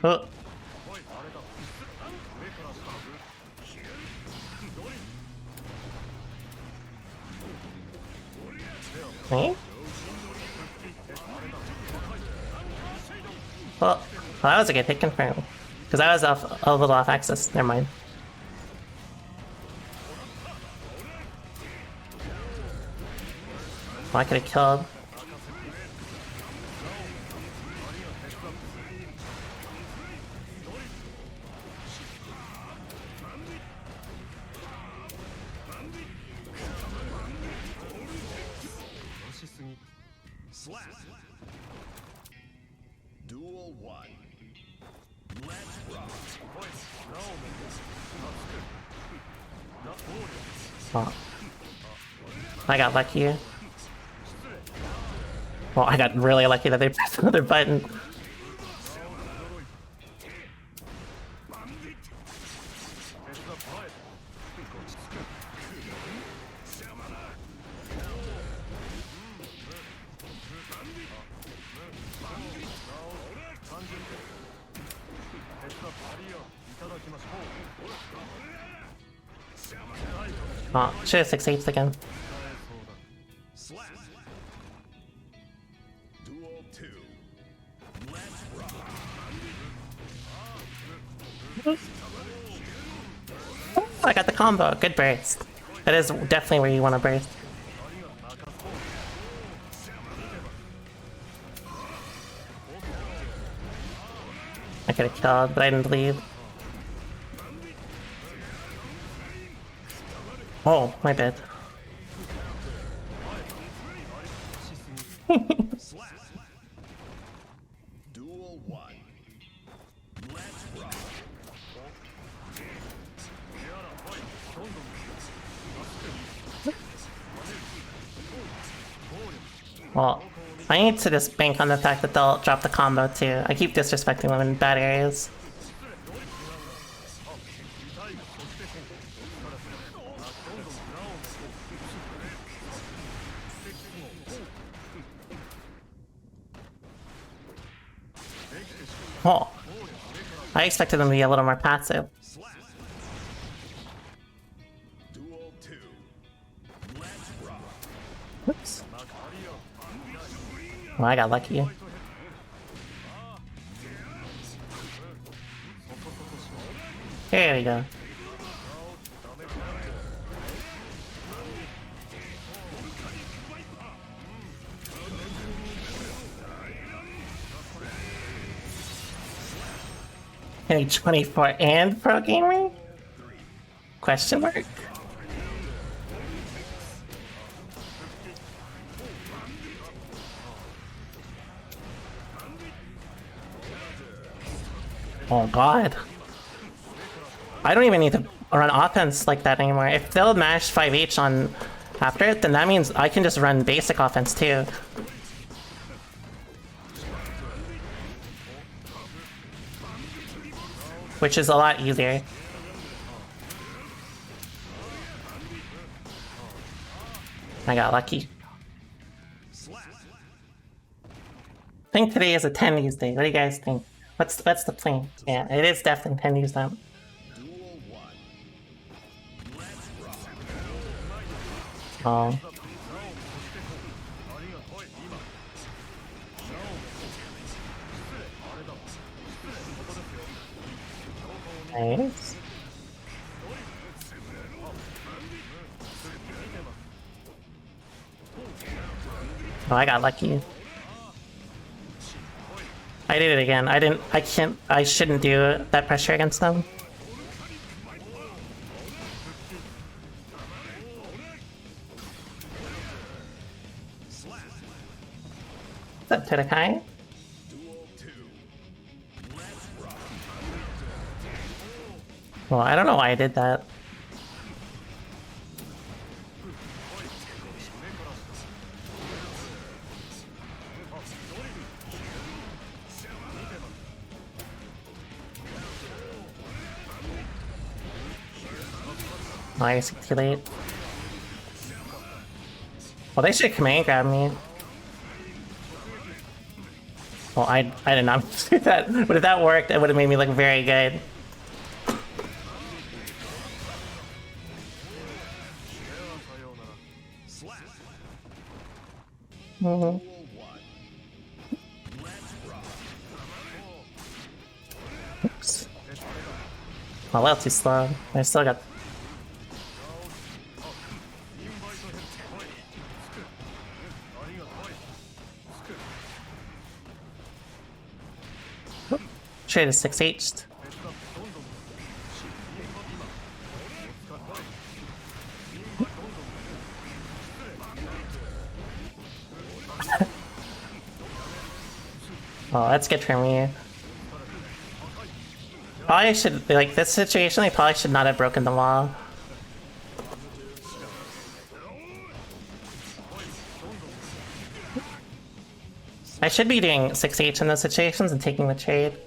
Oh. Me? Well, that was a good hit confirm. Because I was a little off axis. Never mind. Oh, I could have killed. Duel 1. Let's rock. Oh. I got lucky. Well, I got really lucky that they pressed another button. Oh, should have 6-8 again. Slap. Duel 2. Let's rock. I got the combo. Good burst. That is definitely where you want to burst. I could have killed, but I didn't leave. Oh, my bad. Slap. Duel 1. Let's rock. Well, I need to just bank on the fact that they'll drop the combo too. I keep disrespecting them in bad areas. Oh, I expected them to be a little more passive. Slap. Duel 2. Let's rock. Whoops. Well, I got lucky. There we go. Any 24 and pro gamer? Question mark? Oh god. I don't even need to run offense like that anymore. If they'll mash 5H on after it, then that means I can just run basic offense too. Which is a lot easier. I got lucky. I think today is a 10 use day. What do you guys think? What's the plan? Yeah, it is definitely 10 use time. Duel 1. Let's rock. Oh. Nice. Oh, I got lucky. I did it again. I shouldn't do that pressure against them. What's up, Tedekai? Duel 2. Let's rock. Well, I don't know why I did that. Oh, I guess it's too late. Well, they should command grab me. Well, I did not do that. But if that worked, it would have made me look very good. Slap. Mhm. Duel 1. Let's rock. Oops. Oh, a little too slow. I still got. Trade is 6H'd. Well, that's good for me. Probably should, like, this situation, I probably should not have broken the wall. I should be doing 6H in those situations and taking the trade.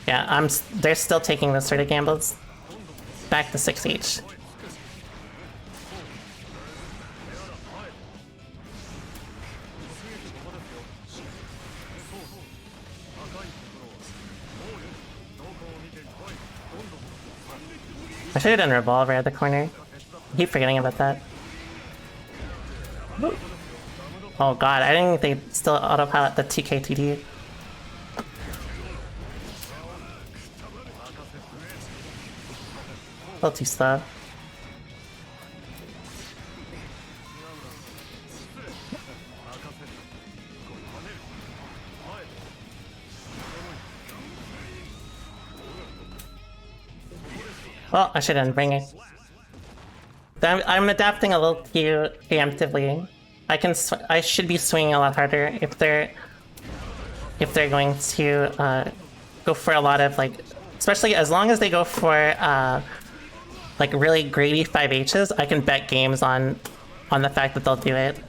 Yeah, they're still taking the sort of gambles. Back to 6H. I should have done Revolver at the corner. I keep forgetting about that. Oh god, I didn't think they still autopilot the TKTD. A little too slow. Well, I should end bringing. I'm adapting a little too preemptively. I should be swinging a lot harder if they're going to go for a lot of like, especially as long as they go for like really greedy 5Hs, I can bet games on the fact that they'll do it.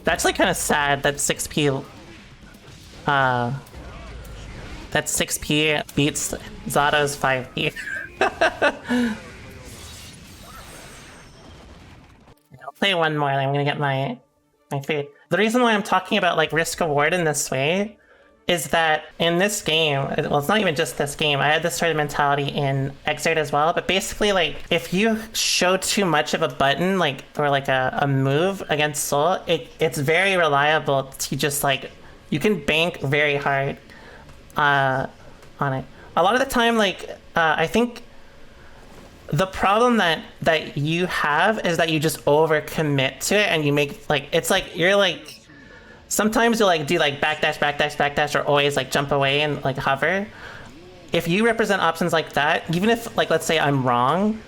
That's like kind of sad that 6P beats Zato's 5P. I'll play one more and I'm gonna get my food. The reason why I'm talking about like risk reward in this way is that in this game, well, it's not even just this game, I had this sort of mentality in Exert as well, but basically, like, if you show too much of a button, like, or like a move against Soul, it's very reliable to just, like, you can bank very hard on it. A lot of the time, like, I think the problem that you have is that you just overcommit to it and you make, like, it's like, you're like, sometimes you'll like do like backdash, or always like jump away and like hover. If you represent options like that, even if like, let's say I'm wrong,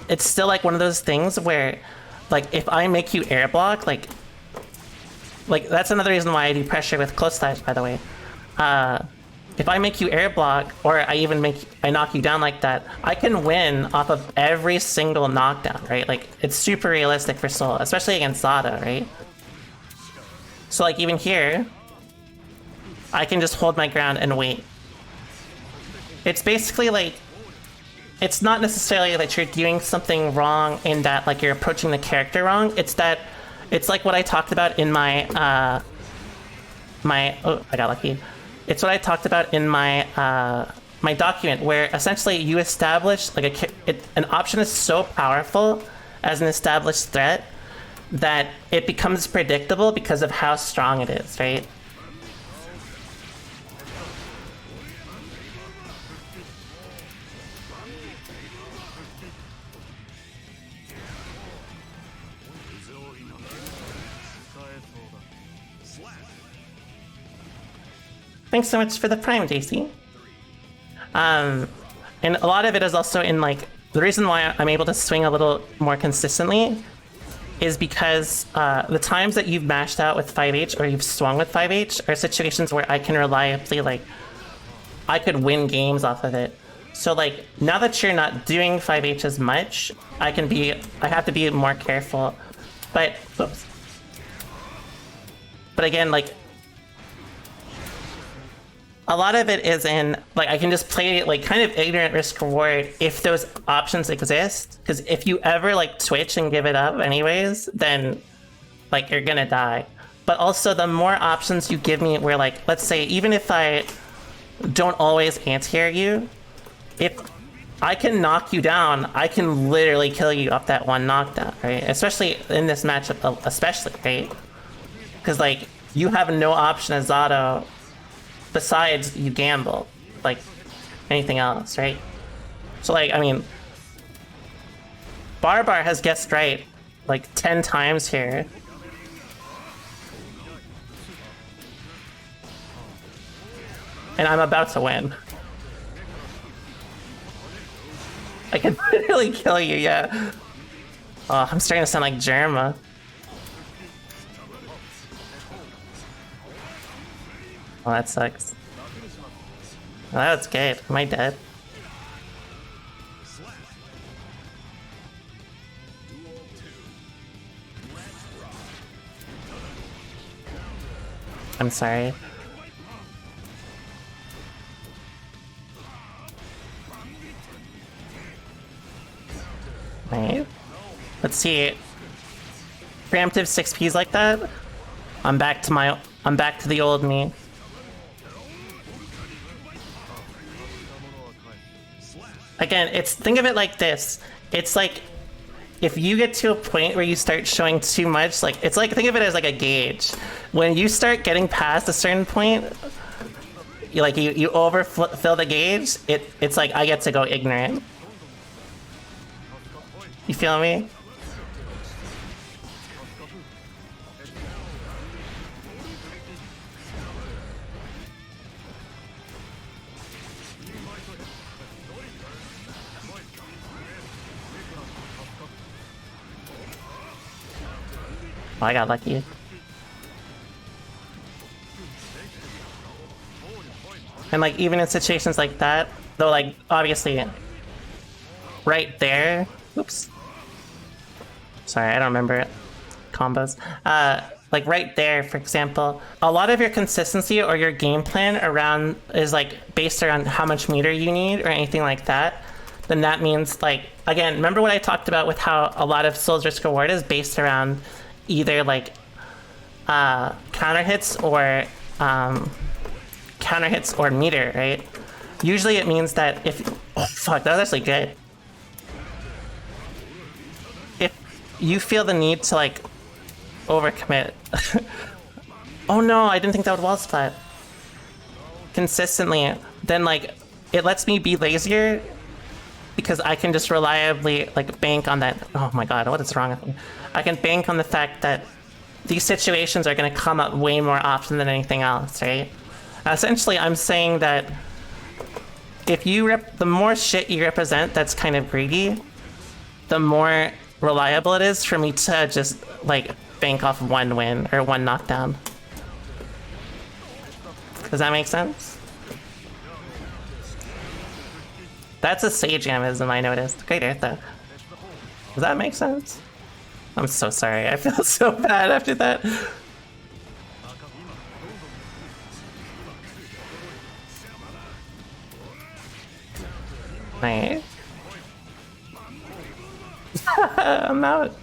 it's still like one of those things where like if I make you air block, like that's another reason why I do pressure with close slash, by the way. If I make you air block, or I knock you down like that, I can win off of every single knockdown, right? Like it's super realistic for Soul, especially against Zato, right? So like even here, I can just hold my ground and wait. It's basically like, it's not necessarily that you're doing something wrong in that like you're approaching the character wrong. It's that, it's like what I talked about in my, oh, I got lucky. It's what I talked about in my, my document, where essentially you establish like an option is so powerful as an established threat that it becomes predictable because of how strong it is, right? Thanks so much for the Prime, JC. And a lot of it is also in like, the reason why I'm able to swing a little more consistently is because the times that you've mashed out with 5H or you've swung with 5H are situations where I can reliably, like, I could win games off of it. So like, now that you're not doing 5H as much, I have to be more careful. But, oops. But again, like, a lot of it is in, like, I can just play like kind of ignorant risk reward if those options exist. Because if you ever like switch and give it up anyways, then like you're gonna die. But also the more options you give me where like, let's say, even if I don't always anti-air you, if I can knock you down, I can literally kill you off that one knockdown, right? Especially in this matchup, especially, right? Because like, you have no option as Zato besides you gamble, like anything else, right? So like, I mean, Barbar has guessed right like 10 times here. And I'm about to win. I can literally kill you, yeah. Oh, I'm starting to sound like Jerma. Oh, that sucks. Oh, that's good. Am I dead? I'm sorry. Right. Let's see. Preemptive 6Ps like that. I'm back to the old me. Again, think of it like this. It's like if you get to a point where you start showing too much, like it's like think of it as like a gauge. When you start getting past a certain point, you overfill the gauge, it's like I get to go ignorant. You feel me? Oh, I got lucky. And like even in situations like that, though, like obviously right there, oops. Sorry, I don't remember combos. Like right there, for example, a lot of your consistency or your game plan around is like based around how much meter you need or anything like that. Then that means like, again, remember what I talked about with how a lot of Souls risk reward is based around either like counter hits or meter, right? Usually it means that if oh fuck, that was actually good. If you feel the need to like overcommit. Oh no, I didn't think that would wall splat consistently, then like it lets me be lazier because I can just reliably like bank on that. Oh my god, what is wrong with me? I can bank on the fact that these situations are going to come up way more often than anything else, right? Essentially, I'm saying that if you the more shit you represent that's kind of greedy, the more reliable it is for me to just like bank off one win or one knockdown. Does that make sense? That's a Sage Amism I noticed. Great Earth though. Does that make sense? I'm so sorry. I feel so bad after that. Right. I'm out.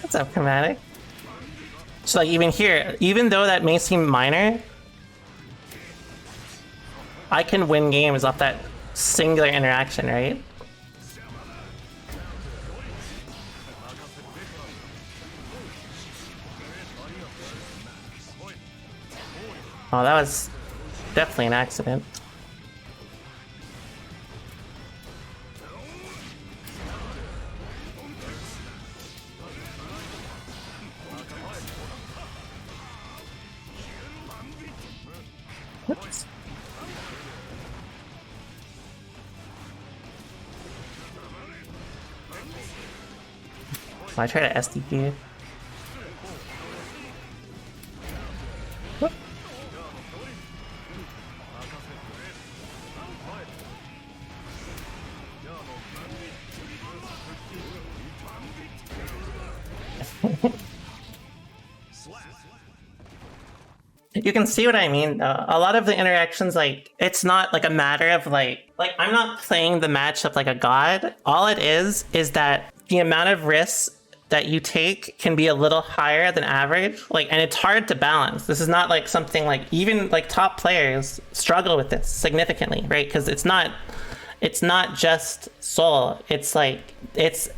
What's up, Chromatic? So like even here, even though that may seem minor, I can win games off that singular interaction, right? Oh, that was definitely an accident. Oops. I try to SDP. You can see what I mean, though. A lot of the interactions, like, it's not like a matter of like I'm not playing the matchup like a god. All it is that the amount of risks that you take can be a little higher than average. Like, and it's hard to balance. This is not like something like even like top players struggle with this significantly, right? Because it's not just Soul. It's like it's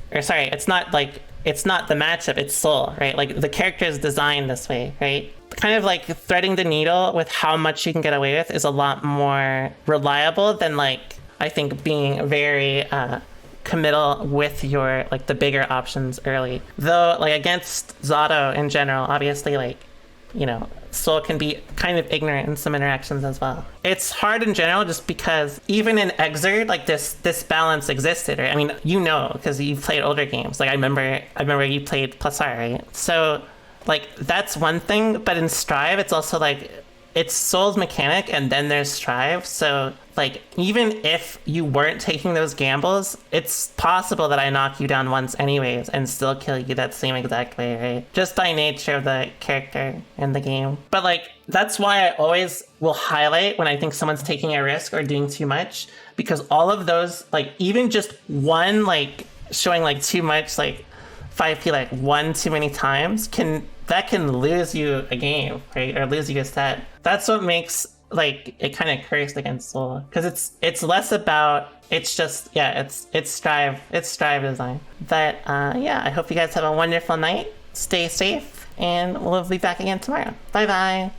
not the matchup, it's Soul, right? Like the character is designed this way, right? Kind of like threading the needle with how much you can get away with is a lot more reliable than like I think being very committal with your like the bigger options early. Though like against Zato in general, obviously like, you know, Soul can be kind of ignorant in some interactions as well. It's hard in general just because even in Exerd, like this balance existed, right? I mean, you know, because you've played older games. Like I remember you played Plus R, right? So like that's one thing, but in Strive it's also like it's Soul's mechanic and then there's Strive, so like even if you weren't taking those gambles, it's possible that I knock you down once anyways and still kill you that same exact way, right? Just by nature of the character in the game. But like that's why I always will highlight when I think someone's taking a risk or doing too much, because all of those, like even just one like showing like too much, like 5p like one too many times can lose you a game, right? Or lose you a set. That's what makes like it kind of cursed against Soul, because it's less about, it's just, yeah, it's Strive design. But yeah, I hope you guys have a wonderful night. Stay safe, and we'll be back again tomorrow. Bye bye.